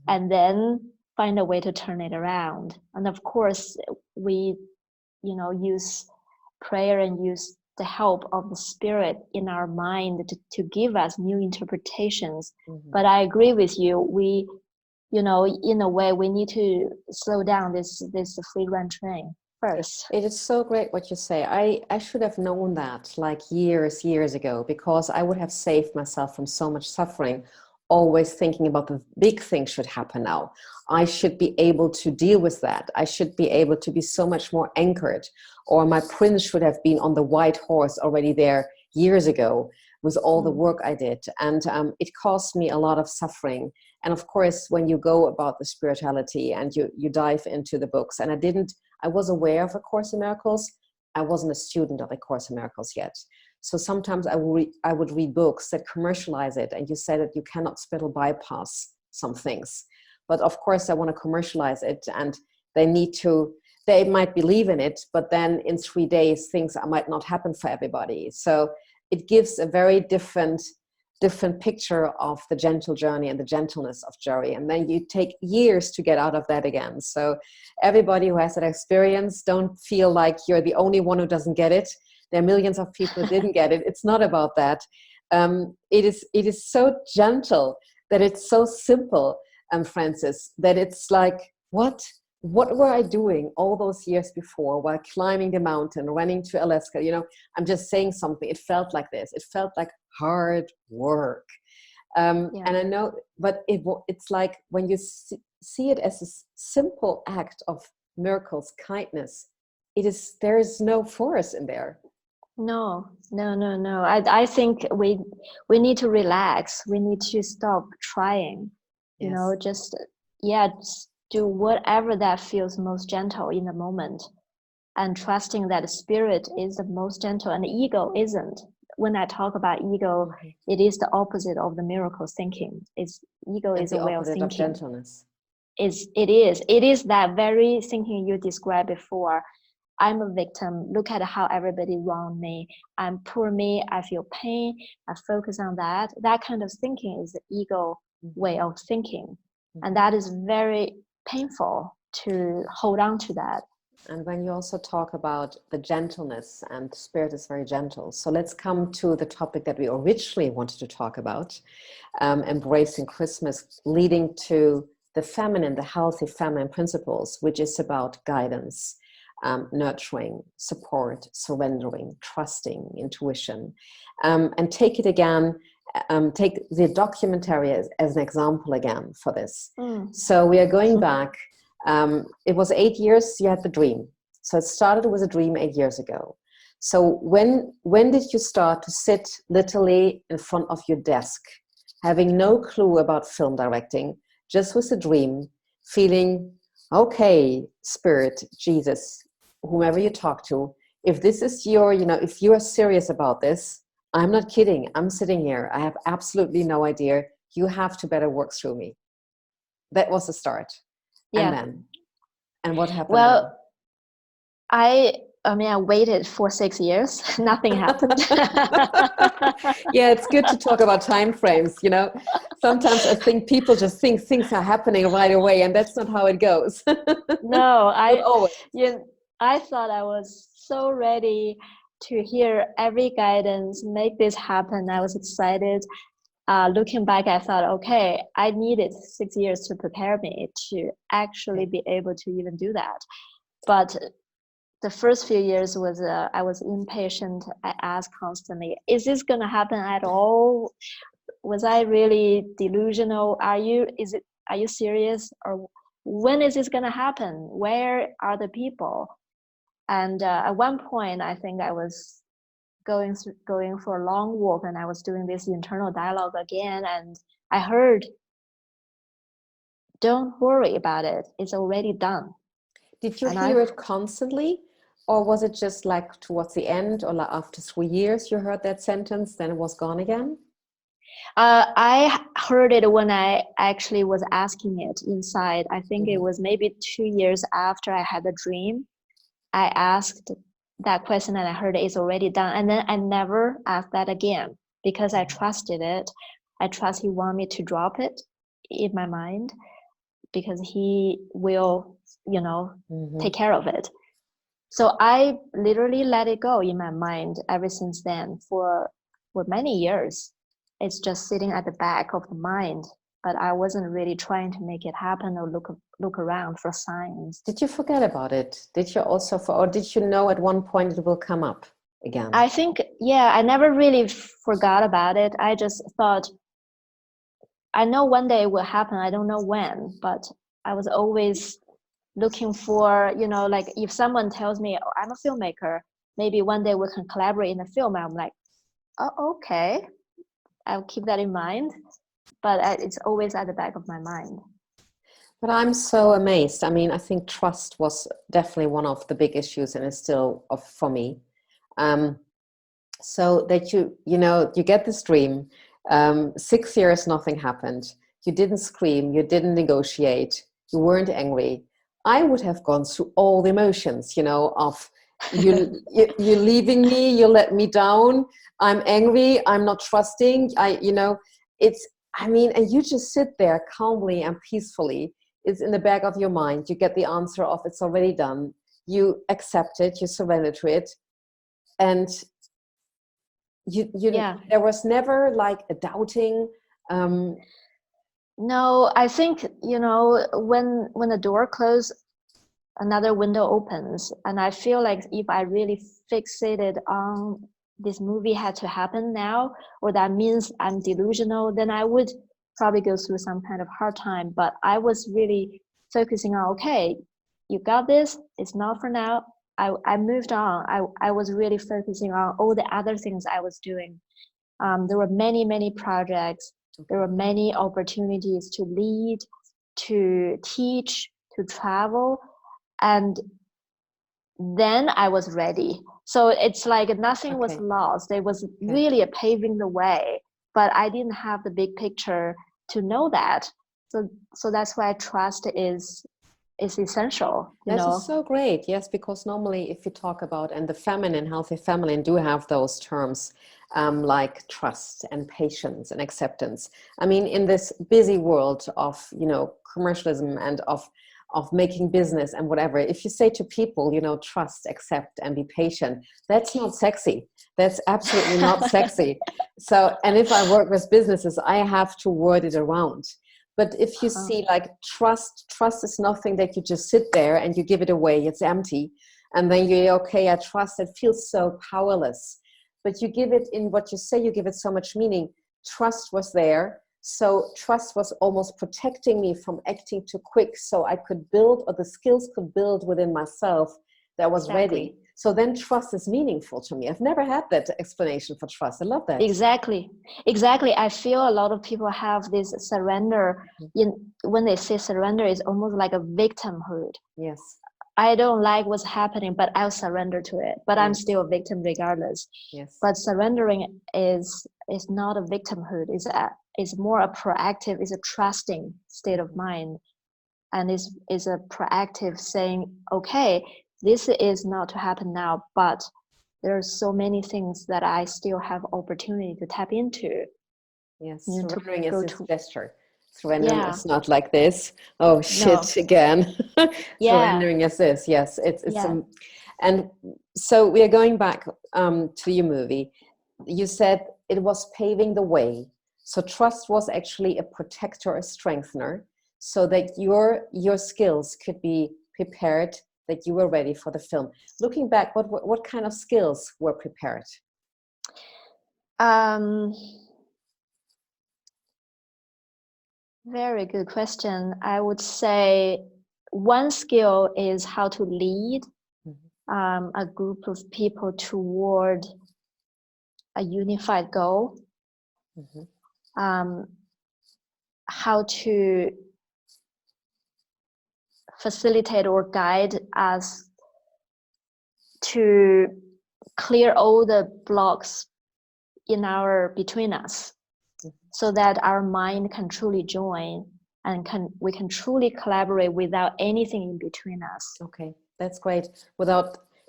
S2: and then find a way to turn it around. And of course we use prayer and use the help of the spirit in our mind to give us new interpretations. But I agree with you, in a way, we need to slow down this free run train first.
S1: It is so great what you say. I should have known that like years ago, because I would have saved myself from so much suffering, always thinking about the big thing should happen now. I should be able to deal with that. I should be able to be so much more anchored, or my prince should have been on the white horse already there years ago with all the work I did. And it caused me a lot of suffering. And of course, when you go about the spirituality and you dive into the books, and I was aware of A Course in Miracles. I wasn't a student of A Course in Miracles yet. So sometimes I would read books that commercialize it, and you say that you cannot spiritual bypass some things. But of course, I want to commercialize it, and they might believe in it, but then in 3 days, things might not happen for everybody. So it gives a very different picture of the gentle journey and the gentleness of journey. And then you take years to get out of that again. So everybody who has that experience, don't feel like you're the only one who doesn't get it. There are millions of people who didn't get it. It's not about that. It is so gentle, that it's so simple, Francis, that it's like, what were I doing all those years before while climbing the mountain, running to Alaska? I'm just saying something. It felt like this. It felt like hard work. And I know, but it's like when you see it as a simple act of miracles, kindness, there is no force in there.
S2: No. I think we need to relax. We need to stop trying, just do whatever that feels most gentle in the moment, and trusting that the spirit is the most gentle and the ego isn't. When I talk about ego, it is the opposite of the miracle thinking. Ego is a way of thinking.
S1: Of gentleness.
S2: It is that very thinking you described before. I'm a victim. Look at how everybody wronged me. I'm poor me. I feel pain. I focus on that. That kind of thinking is the ego way of thinking. And that is very painful to hold on to that.
S1: And when you also talk about the gentleness, and spirit is very gentle. So let's come to the topic that we originally wanted to talk about, embracing Christmas, leading to the feminine, the healthy feminine principles, which is about guidance, nurturing, support, surrendering, trusting, intuition. And take it again, take the documentary as an example again for this. So we are going back. It was 8 years you had the dream. So it started with a dream 8 years ago. So when did you start to sit literally in front of your desk, having no clue about film directing, just with a dream, feeling, okay, Spirit, Jesus, whomever you talk to, if this is if you are serious about this, I'm not kidding. I'm sitting here. I have absolutely no idea. You have to better work through me. That was the start.
S2: Yeah.
S1: And what happened?
S2: Well, I waited for 6 years. Nothing happened.
S1: Yeah, it's good to talk about time frames. Sometimes I think people just think things are happening right away, and that's not how it goes.
S2: No, I thought I was so ready to hear every guidance, make this happen. I was excited. Looking back, I thought, okay, I needed 6 years to prepare me to actually be able to even do that. But the first few years was I was impatient. I asked constantly, is this going to happen at all? Was I really delusional? Are you serious? Or when is this going to happen? Where are the people? And at one point, I think I was going for a long walk, and I was doing this internal dialogue again, and I heard, "Don't worry about it. It's already done."
S1: Did you hear it constantly, or was it just like towards the end, or like after 3 years you heard that sentence, then it was gone again?
S2: I heard it when I actually was asking it inside. I think it was maybe 2 years after I had the dream. I asked that question and I heard it's already done. And then I never asked that again because I trusted it. I trust he wanted me to drop it in my mind because he will, take care of it. So I literally let it go in my mind ever since then for many years. It's just sitting at the back of the mind, but I wasn't really trying to make it happen or look around for signs.
S1: Did you forget about it? Did you also, or did you know at one point it will come up again?
S2: I think, I never really forgot about it. I just thought, I know one day it will happen. I don't know when, but I was always looking for, like if someone tells me, oh, I'm a filmmaker, maybe one day we can collaborate in a film. I'm like, oh, okay. I'll keep that in mind, but it's always at the back of my mind.
S1: But I'm so amazed. I mean, I think trust was definitely one of the big issues, and it's still for me. So that you get this dream. 6 years, nothing happened. You didn't scream. You didn't negotiate. You weren't angry. I would have gone through all the emotions, of you're leaving me. You let me down. I'm angry. I'm not trusting. and you just sit there calmly and peacefully. It's in the back of your mind. You get the answer of it's already done. You accept it. You surrender to it. And there was never like a doubting.
S2: No, I think, when the door closes, another window opens. And I feel like if I really fixated on this movie had to happen now, or that means I'm delusional, then I would probably go through some kind of hard time. But I was really focusing on, okay, you got this, it's not for now. I moved on. I was really focusing on all the other things I was doing. There were many, many projects. There were many opportunities to lead, to teach, to travel. And then I was ready. So it's like nothing was lost. It was really paving the way, but I didn't have the big picture to know that. So that's why trust is essential.
S1: That is so great. Yes, because normally if you talk about, and the feminine, healthy feminine do have those terms like trust and patience and acceptance. I mean, in this busy world of, commercialism and of making business and whatever, if you say to people, trust, accept, and be patient, that's not sexy. That's absolutely not sexy. So, and if I work with businesses, I have to word it around. But if you see like trust is nothing that you just sit there and you give it away, it's empty. And then you're okay, I trust, it feels so powerless. But you give it, in what you say, you give it so much meaning. Trust was there. So trust was almost protecting me from acting too quick, so I could build, or the skills could build within myself that was ready. So then trust is meaningful to me. I've never had that explanation for trust. I love that.
S2: Exactly. I feel a lot of people have this surrender. When they say surrender, it's almost like a victimhood.
S1: Yes.
S2: I don't like what's happening, but I'll surrender to it. But I'm still a victim regardless.
S1: Yes.
S2: But surrendering is not a victimhood. It's more a proactive, it's a trusting state of mind. And is a proactive saying, okay, this is not to happen now, but there are so many things that I still have opportunity to tap into.
S1: Yes, surrendering is this gesture. Surrendering
S2: Yeah.
S1: is not like this. Oh
S2: No.
S1: shit, again.
S2: Yeah.
S1: Surrendering is this. Yes, it's
S2: Yeah.
S1: and so we are going back to your movie. You said it was paving the way. So trust was actually a protector, a strengthener, so that your skills could be prepared, that you were ready for the film. Looking back, what kind of skills were prepared?
S2: Um, Very good question. I would say one skill is how to lead a group of people toward a unified goal.
S1: Mm-hmm.
S2: How to facilitate or guide us to clear all the blocks between us, so that our mind can truly join and we can truly collaborate without anything in between us.
S1: Okay, that's great.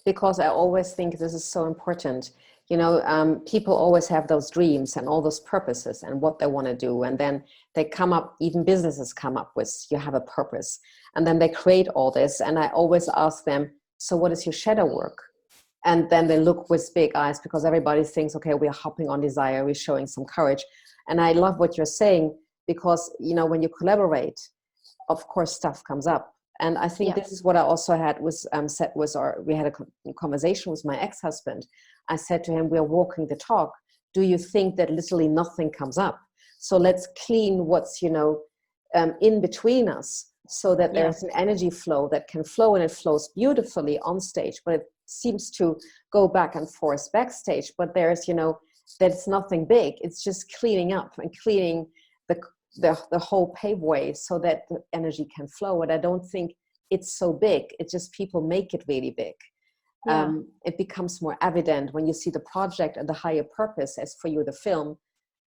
S1: Because I always think this is so important. People always have those dreams and all those purposes and what they want to do. And then they come up, even businesses come up with, you have a purpose. And then they create all this. And I always ask them, so what is your shadow work? And then they look with big eyes, because everybody thinks, okay, we're hopping on desire, we're showing some courage. And I love what you're saying, because, when you collaborate, of course, stuff comes up. And I think this is what I also had we had a conversation with my ex-husband. I said to him, we're walking the talk. Do you think that literally nothing comes up? So let's clean what's, in between us, so that there's an energy flow that can flow, and it flows beautifully on stage, but it seems to go back and forth backstage. But there's, that's nothing big. It's just cleaning up and cleaning the whole paveway, so that the energy can flow. And I don't think it's so big. It's just people make it really big. It becomes more evident when you see the project and the higher purpose, as for you, the film,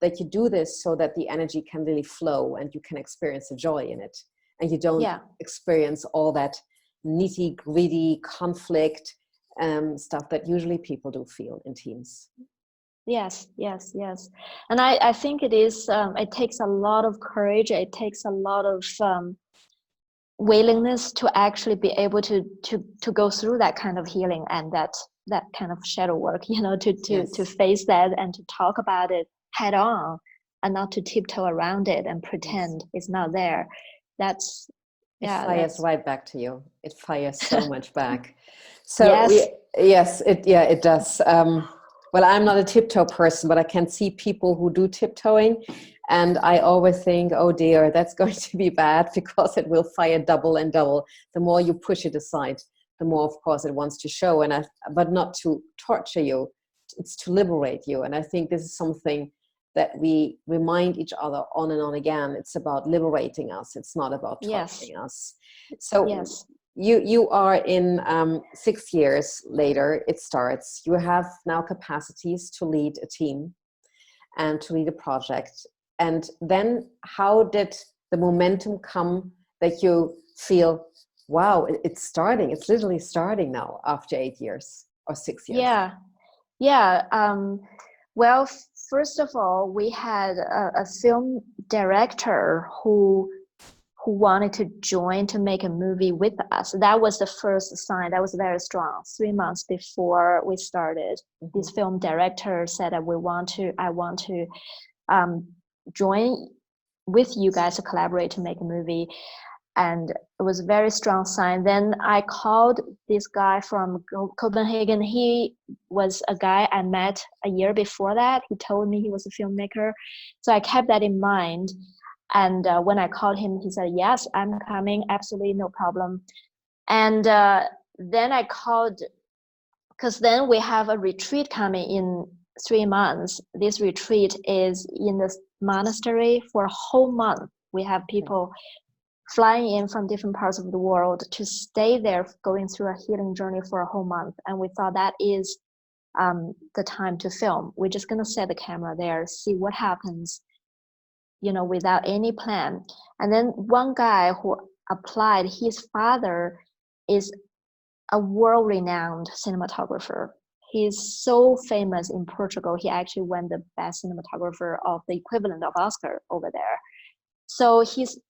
S1: that you do this so that the energy can really flow and you can experience the joy in it. And you don't experience all that nitty gritty conflict stuff that usually people do feel in teams.
S2: Yes. And I think it is, it takes a lot of courage. It takes a lot of willingness to actually be able to go through that kind of healing and that kind of shadow work, to face that and to talk about it head on, and not to tiptoe around it and pretend it's not there.
S1: It fires right back to you. It fires so much back. So it does. Well, I'm not a tiptoe person, but I can see people who do tiptoeing. And I always think, oh dear, that's going to be bad, because it will fire double and double. The more you push it aside, the more, of course, it wants to show. But not to torture you, it's to liberate you. And I think this is something that we remind each other on and on again. It's about liberating us. It's not about torturing us. So you are in 6 years later, it starts. You have now capacities to lead a team and to lead a project. And then how did the momentum come that you feel, wow, it's starting. It's literally starting now after 8 years or 6 years.
S2: Well, first of all, we had a film director who wanted to join to make a movie with us. That was the first sign. That was very strong. 3 months before we started, this film director said that I want to join with you guys to collaborate to make a movie. And it was a very strong sign. Then I called this guy from Copenhagen. He was a guy I met a year before that. He told me he was a filmmaker. So I kept that in mind. And when I called him, he said, yes, I'm coming. Absolutely no problem. And then I called, because then we have a retreat coming in 3 months. This retreat is in the monastery for a whole month. We have people flying in from different parts of the world to stay there, going through a healing journey for a whole month. And we thought that is the time to film. We're just going to set the camera there, see what happens, without any plan. And then one guy who applied, his father is a world-renowned cinematographer. He's so famous in Portugal. He actually won the best cinematographer of the equivalent of Oscar over there. So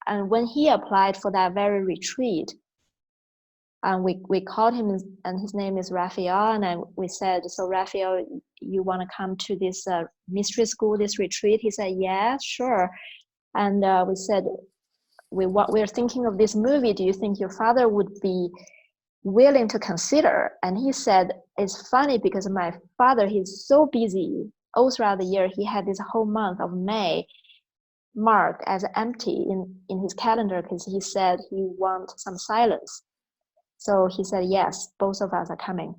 S2: and when he applied for that very retreat, and we called him, and his name is Raphael, and we said, so Raphael, you want to come to this mystery school, this retreat? He said, yeah, sure. And we said, we're thinking of this movie. Do you think your father would be willing to consider? And he said, it's funny because my father, he's so busy all throughout the year. He had this whole month of May marked as empty in his calendar because he said he wants some silence. So he said, yes, both of us are coming.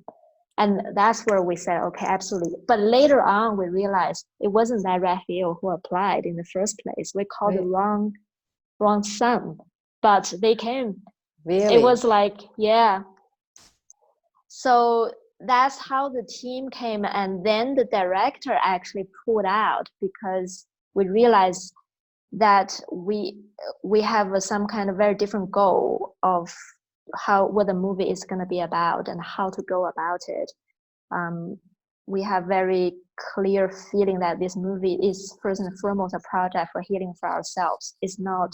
S2: And that's where we said, okay, absolutely. But later on, we realized it wasn't that Raphael who applied in the first place. We called the wrong son, but they came.
S1: Really?
S2: It was like, yeah. So that's how the team came. And then the director actually pulled out because we realized that we have some kind of very different goal of what the movie is going to be about and how to go about it. We have very clear feeling that this movie is first and foremost a project for healing for ourselves. It's not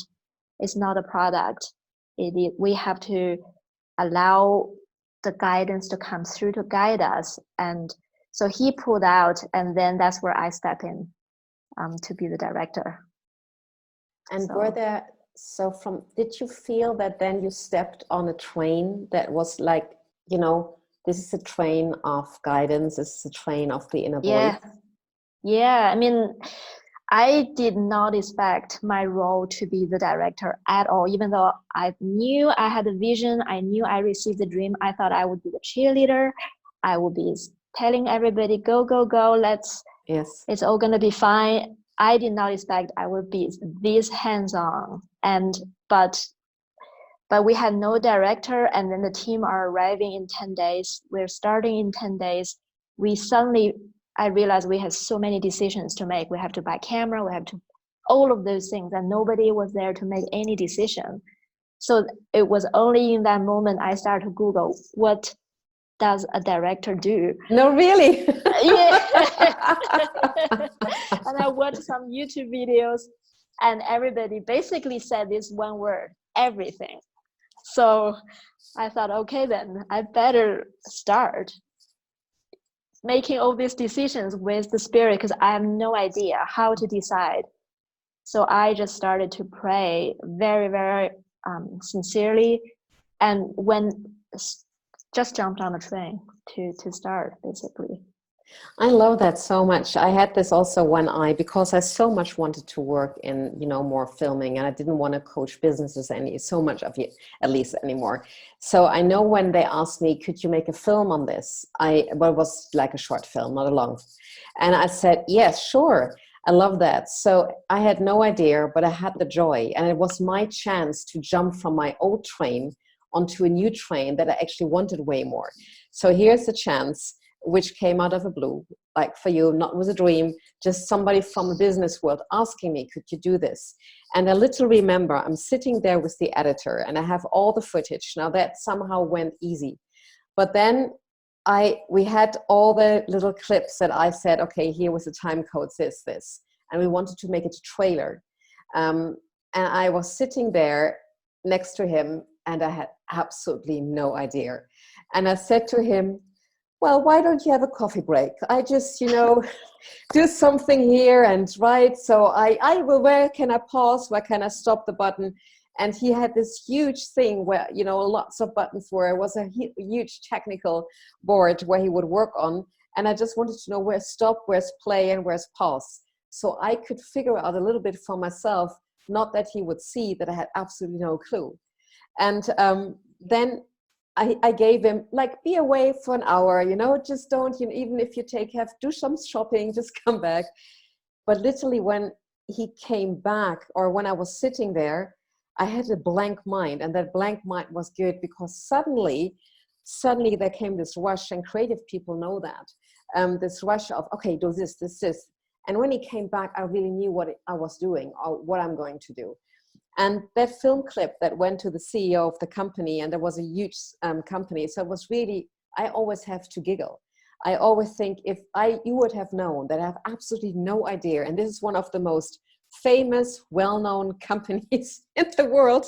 S2: a product. We have to allow the guidance to come through to guide us. And so he pulled out, and then that's where I step in to be the director.
S1: And did you feel that then you stepped on a train that was like, this is a train of guidance, this is a train of the inner voice?
S2: Yeah. I mean, I did not expect my role to be the director at all, even though I knew I had a vision, I knew I received the dream. I thought I would be the cheerleader. I would be telling everybody, go, go, go, it's all going to be fine. I did not expect I would be this hands-on, but we had no director, and then the team are arriving in 10 days. We're starting in 10 days. I realized we had so many decisions to make. We have to buy camera, we have to all of those things, and nobody was there to make any decision. So it was only in that moment I started to Google, what does a director do?
S1: No, really?
S2: Yeah. And I watched some YouTube videos, and everybody basically said this one word, everything. So I thought, okay, then I better start making all these decisions with the spirit, because I have no idea how to decide. So I just started to pray very, very sincerely, and just jumped on a train to start, basically.
S1: I love that so much. I had this also because I so much wanted to work in, more filming, and I didn't want to coach businesses so much of it, at least anymore. So I know when they asked me, could you make a film on this? It was like a short film, not a long. And I said, yes, sure. I love that. So I had no idea, but I had the joy, and it was my chance to jump from my old train onto a new train that I actually wanted way more. So here's the chance, which came out of a blue, like for you, not with a dream, just somebody from the business world asking me, could you do this? And I literally remember I'm sitting there with the editor, and I have all the footage. Now that somehow went easy. But then we had all the little clips that I said, okay, here was the time code, this. And we wanted to make it a trailer. And I was sitting there next to him, and I had absolutely no idea. And I said to him, well, why don't you have a coffee break? I just, do something here and write. So I will, where can I pause? Where can I stop the button? And he had this huge thing where, lots of buttons where it was a huge technical board where he would work on. And I just wanted to know where's stop, where's play, and where's pause. So I could figure out a little bit for myself, not that he would see that I had absolutely no clue. And then I gave him, be away for an hour, just don't, even if you do some shopping, just come back. But literally when he came back, or when I was sitting there, I had a blank mind, and that blank mind was good, because suddenly there came this rush, and creative people know that, this rush of, okay, do this. And when he came back, I really knew what I was doing, or what I'm going to do. And that film clip that went to the CEO of the company, and there was a huge company. So it was really, I always have to giggle. I always think, if you would have known that I have absolutely no idea, and this is one of the most famous, well-known companies in the world.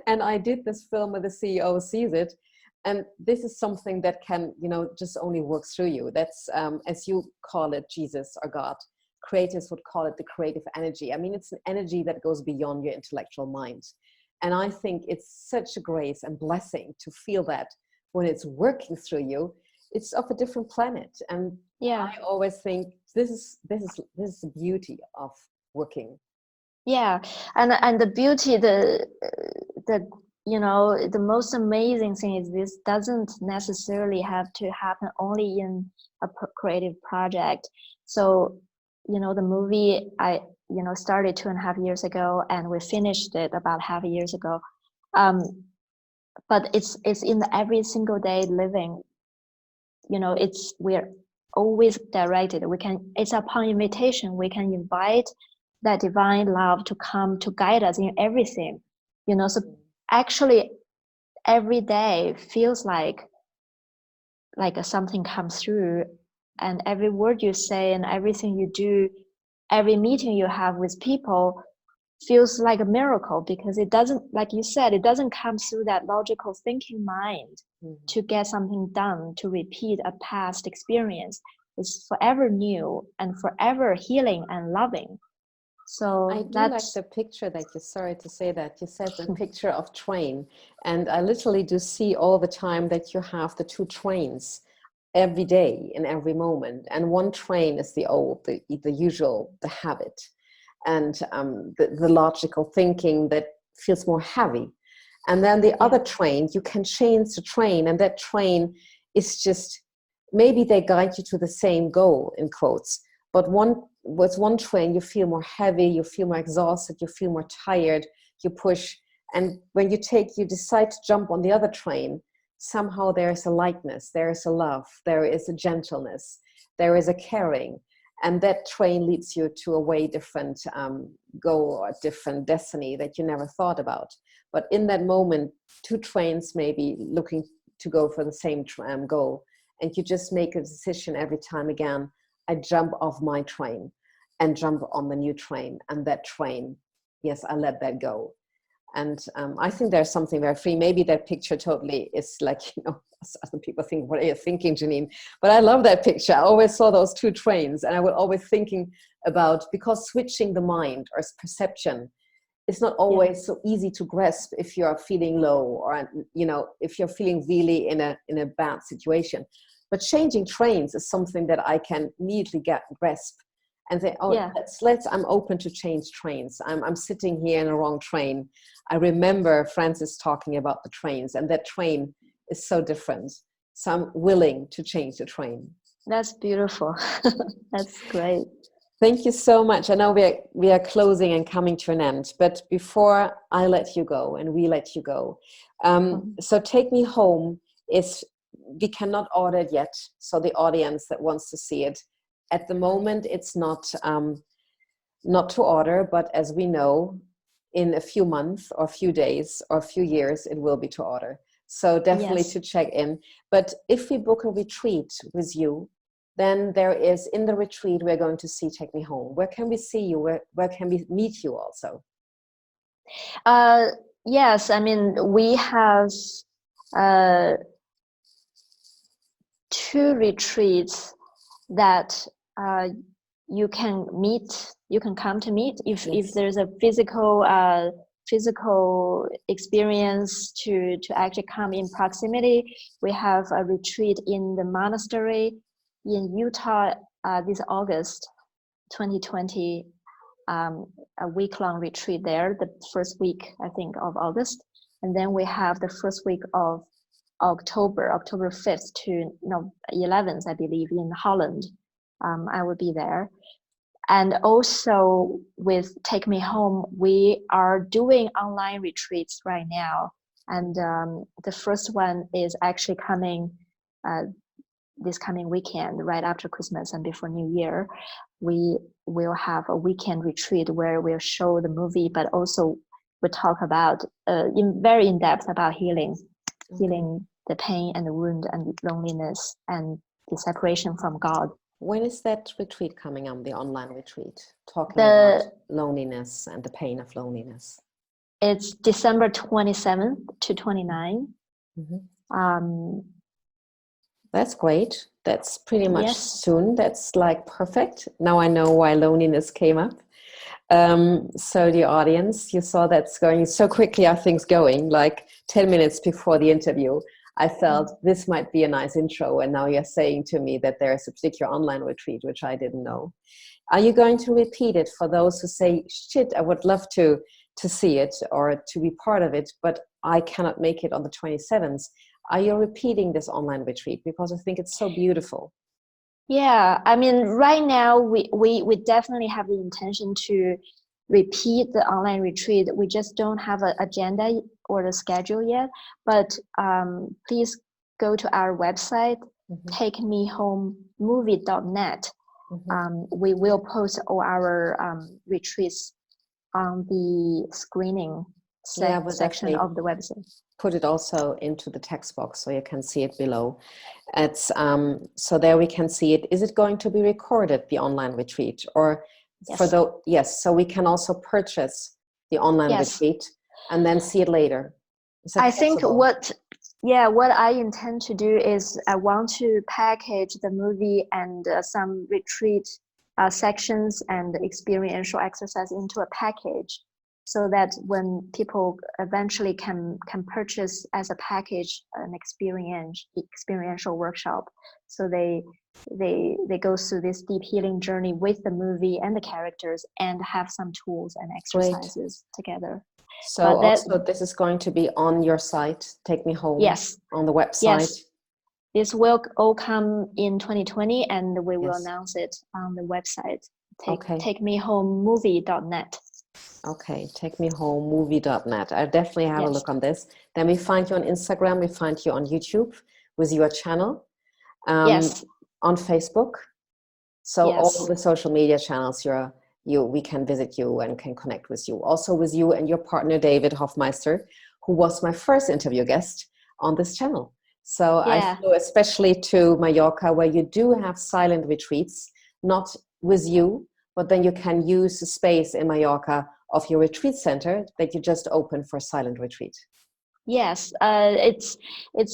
S1: And I did this film where the CEO sees it. And this is something that can, just only work through you. That's, as you call it, Jesus or God. Creatives would call it the creative energy. I mean, it's an energy that goes beyond your intellectual mind. And I think it's such a grace and blessing to feel that when it's working through you, it's of a different planet. And I always think this is the beauty of working.
S2: Yeah, and the beauty, the the most amazing thing is this doesn't necessarily have to happen only in a creative project. So, the movie I started 2.5 years ago, and we finished it about half a years ago. But it's in the every single day living. We're always directed. It's upon invitation. We can invite that divine love to come to guide us in everything. So actually every day feels like something comes through, and every word you say and everything you do, every meeting you have with people feels like a miracle, because it doesn't, like you said, it doesn't come through that logical thinking mind to get something done, to repeat a past experience. It's forever new and forever healing and loving. So
S1: I do like the picture that you, sorry to say that, you said the picture of train. And I literally do see all the time that you have the two trains every day in every moment. And one train is the old, the usual, the habit. And the logical thinking that feels more heavy. And then the other train, you can change the train, and that train is just, maybe they guide you to the same goal, in quotes, but with one train, you feel more heavy, you feel more exhausted, you feel more tired, you push. And when you decide to jump on the other train, somehow there is a lightness, there is a love, there is a gentleness, there is a caring. And that train leads you to a way different goal or different destiny that you never thought about. But in that moment, two trains may be looking to go for the same goal. And you just make a decision every time again. I jump off my train and jump on the new train. And that train, yes, I let that go. And I think there's something very free. Maybe that picture totally is like, some people think, what are you thinking, Janine? But I love that picture. I always saw those two trains, and I was always thinking about, because switching the mind or perception is not always so easy to grasp if you're feeling low, or, if you're feeling really in a bad situation. But changing trains is something that I can immediately grasp and say, I'm open to change trains. I'm sitting here in a wrong train. I remember Francis talking about the trains, and that train is so different. So I'm willing to change the train.
S2: That's beautiful. That's great.
S1: Thank you so much. I know we are closing and coming to an end, but before I let you go and we let you go, so Take Me Home we cannot order it yet. So the audience that wants to see it, at the moment, it's not to order, but as we know, in a few months or a few days or a few years, it will be to order. So definitely to check in. But if we book a retreat with you, then there is, in the retreat, we're going to see Take Me Home. Where can we see you? Where can we meet you also?
S2: Yes, I mean, we have 2 retreats that you can come to meet if there's a physical experience to actually come in proximity. We have a retreat in the monastery in Utah this August 2020, a week-long retreat there, the first week, I think, of August. And then we have the first week of October 5th to 11th, I believe, in Holland. I will be there. And also with Take Me Home, we are doing online retreats right now. And the first one is actually coming this coming weekend, right after Christmas and before New Year. We will have a weekend retreat where we'll show the movie, but also we talk about very in depth about healing the pain and the wound and loneliness and the separation from God.
S1: When is that retreat coming on, the online retreat? Talking about
S2: The
S1: loneliness and the pain of loneliness.
S2: It's December 27th to 29th.
S1: That's great. That's pretty much
S2: Yes.
S1: soon. That's like perfect. Now I know why loneliness came up. So the audience, you saw that's going so quickly, are things going, like 10 minutes before the interview. I felt this might be a nice intro, and now you're saying to me that there's a particular online retreat, which I didn't know. Are you going to repeat it for those who say, shit, I would love to see it or to be part of it, but I cannot make it on the 27th? Are you repeating this online retreat? Because I think it's so beautiful.
S2: Yeah, I mean, right now we definitely have the intention to repeat the online retreat. We just don't have an agenda or the schedule yet. But please go to our website, takemehomemovie.net. We will post all our retreats on the screening section of the website.
S1: Put it also into the text box so you can see it below. It's so there we can see it. Is it going to be recorded, the online retreat, or for the yes? So we can also purchase the online retreat and then see it later.
S2: I think what I intend to do is I want to package the movie and some retreat sections and experiential exercise into a package, so that when people eventually can purchase as a package an experiential workshop, so they go through this deep healing journey with the movie and the characters and have some tools and exercises together.
S1: So also this is going to be on your site, Take Me Home, on the website.
S2: Yes. This will all come in 2020, and we will announce it on the website, takemehomemovie.net. Okay,
S1: takemehomemovie.net. I'll definitely have a look on this. Then we find you on Instagram, we find you on YouTube with your channel, on Facebook. So all the social media channels, we can visit you and can connect with you. Also with you and your partner, David Hoffmeister, who was my first interview guest on this channel. So I flew especially to Mallorca, where you do have silent retreats, not with you, but then you can use the space in Mallorca of your retreat center that you just opened for silent retreat.
S2: Yes, it's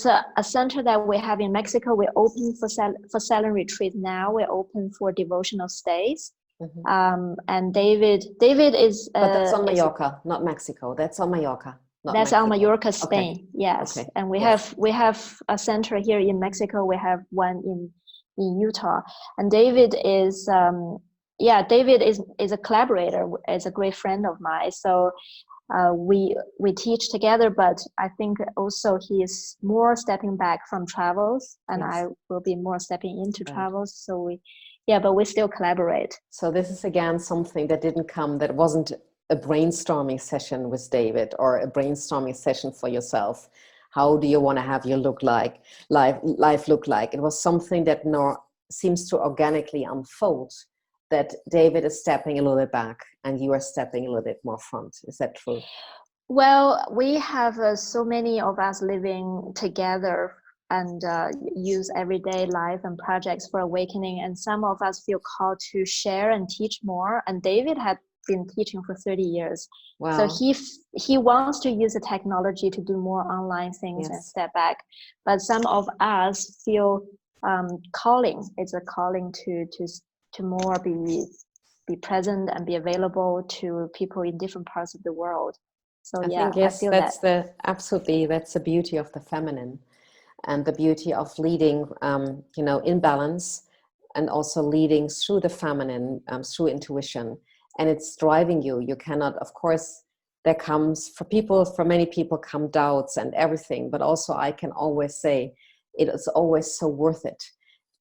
S2: a center that we have in Mexico. We're open for silent retreat now. We're open for devotional stays. And David is.
S1: But that's on Mallorca, not Mexico. That's on Mallorca.
S2: That's on Mallorca, Spain. Yes, and we have a center here in Mexico. We have one in Utah, and David is David is a collaborator, is a great friend of mine. So we teach together, but I think also he is more stepping back from travels, and I will be more stepping into travels. So but we still collaborate.
S1: So this is again something that wasn't a brainstorming session with David or a brainstorming session for yourself. How do you want to have your life look like? It was something that seems to organically unfold, that David is stepping a little bit back and you are stepping a little bit more front. Is that true?
S2: Well, we have so many of us living together and use everyday life and projects for awakening. And some of us feel called to share and teach more. And David had been teaching for 30 years. Wow. So he wants to use the technology to do more online things and step back. But some of us feel calling. It's a calling to more be present and be available to people in different parts of the world. So I think that's
S1: the beauty of the feminine, and the beauty of leading, in balance, and also leading through the feminine, through intuition. And it's driving you. You cannot, of course, there comes, for many people come doubts and everything, but also I can always say it is always so worth it,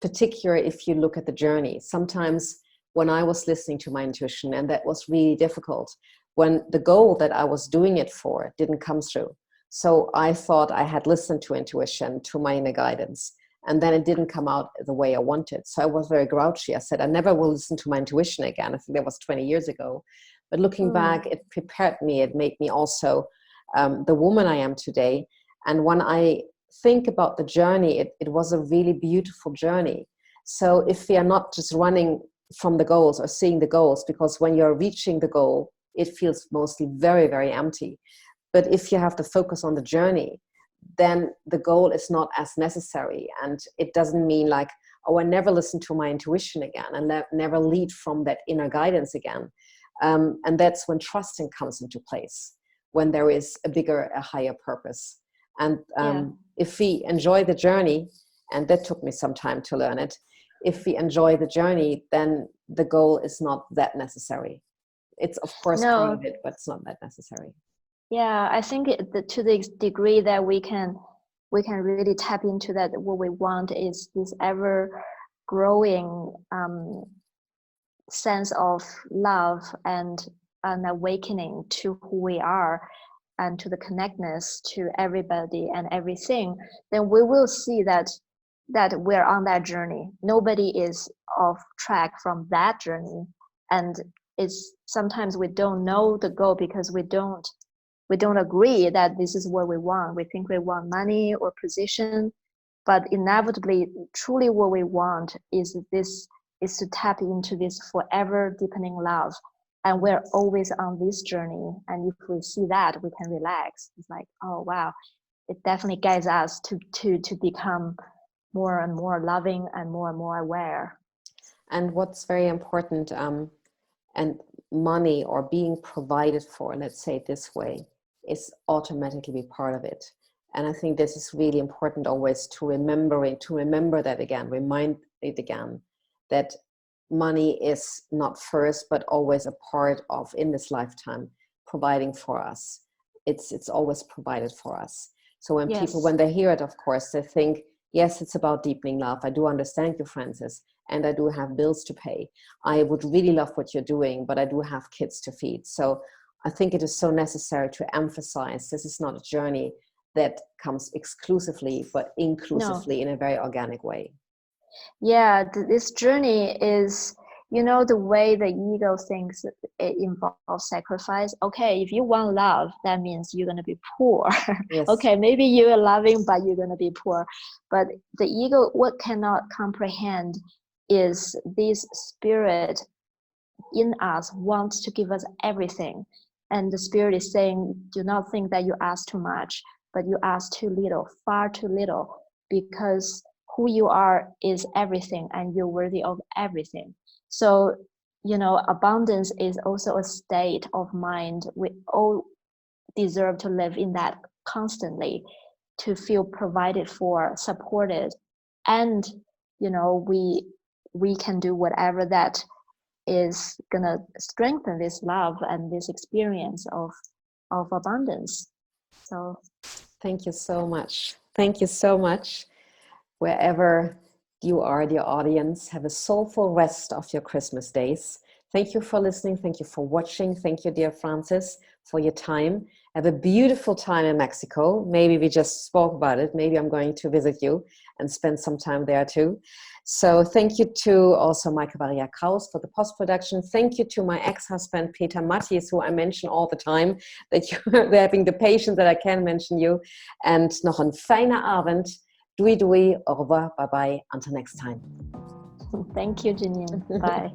S1: particularly if you look at the journey. Sometimes when I was listening to my intuition, and that was really difficult, when the goal that I was doing it for didn't come through. So I thought I had listened to intuition, to my inner guidance, and then it didn't come out the way I wanted. So I was very grouchy. I said, I never will listen to my intuition again. I think that was 20 years ago. But looking back, it prepared me. It made me also the woman I am today. And when I think about the journey, it was a really beautiful journey. So if we are not just running from the goals or seeing the goals, because when you're reaching the goal, it feels mostly very, very empty. But if you have to focus on the journey, then the goal is not as necessary. And it doesn't mean like, oh, I never listen to my intuition again and never lead from that inner guidance again. And that's when trusting comes into place, when there is a higher purpose. And if we enjoy the journey, and that took me some time to learn it, if we enjoy the journey, then the goal is not that necessary. It's of course part of it, but it's not that necessary.
S2: Yeah, I think to the degree that we can really tap into that, what we want is this ever growing sense of love and an awakening to who we are and to the connectedness to everybody and everything, then we will see that we're on that journey. Nobody is off track from that journey. And it's sometimes we don't know the goal because we don't agree that this is what we want. We think we want money or position, but inevitably, truly what we want is to tap into this forever deepening love. And we're always on this journey. And if we see that, we can relax. It's like, oh, wow, it definitely guides us to become more and more loving and more aware.
S1: And what's very important, and money or being provided for, let's say it this way, is automatically be part of it. And I think this is really important always to remember that again, remind it again, that money is not first, but always a part of, in this lifetime, providing for us. It's always provided for us. So when people, when they hear it, of course, they think, yes, it's about deepening love. I do understand you, Francis, and I do have bills to pay. I would really love what you're doing, but I do have kids to feed. So I think it is so necessary to emphasize this is not a journey that comes exclusively, but inclusively in a very organic way.
S2: Yeah, this journey is, the way the ego thinks it involves sacrifice. Okay, if you want love, that means you're going to be poor.
S1: Yes.
S2: Okay, maybe you are loving, but you're going to be poor. But the ego, what cannot comprehend is this spirit in us wants to give us everything. And the spirit is saying, do not think that you ask too much, but you ask too little, far too little, because who you are is everything and you're worthy of everything. So, abundance is also a state of mind. We all deserve to live in that constantly, to feel provided for, supported, and, we can do whatever that is gonna strengthen this love and this experience of abundance. So
S1: thank you so much. Thank you so much. Wherever you are, dear audience, have a soulful rest of your Christmas days. Thank you for listening. Thank you for watching. Thank you, dear Francis, for your time. Have a beautiful time in Mexico. Maybe we just spoke about it. Maybe I'm going to visit you and spend some time there too. So thank you to also Michael Maria Kraus for the post-production. Thank you to my ex-husband, Peter Mattis, who I mention all the time, that you're having the patience that I can mention you. And noch ein feiner Abend. Dui dui, au revoir, bye bye, until next time.
S2: Thank you, Janine. Bye.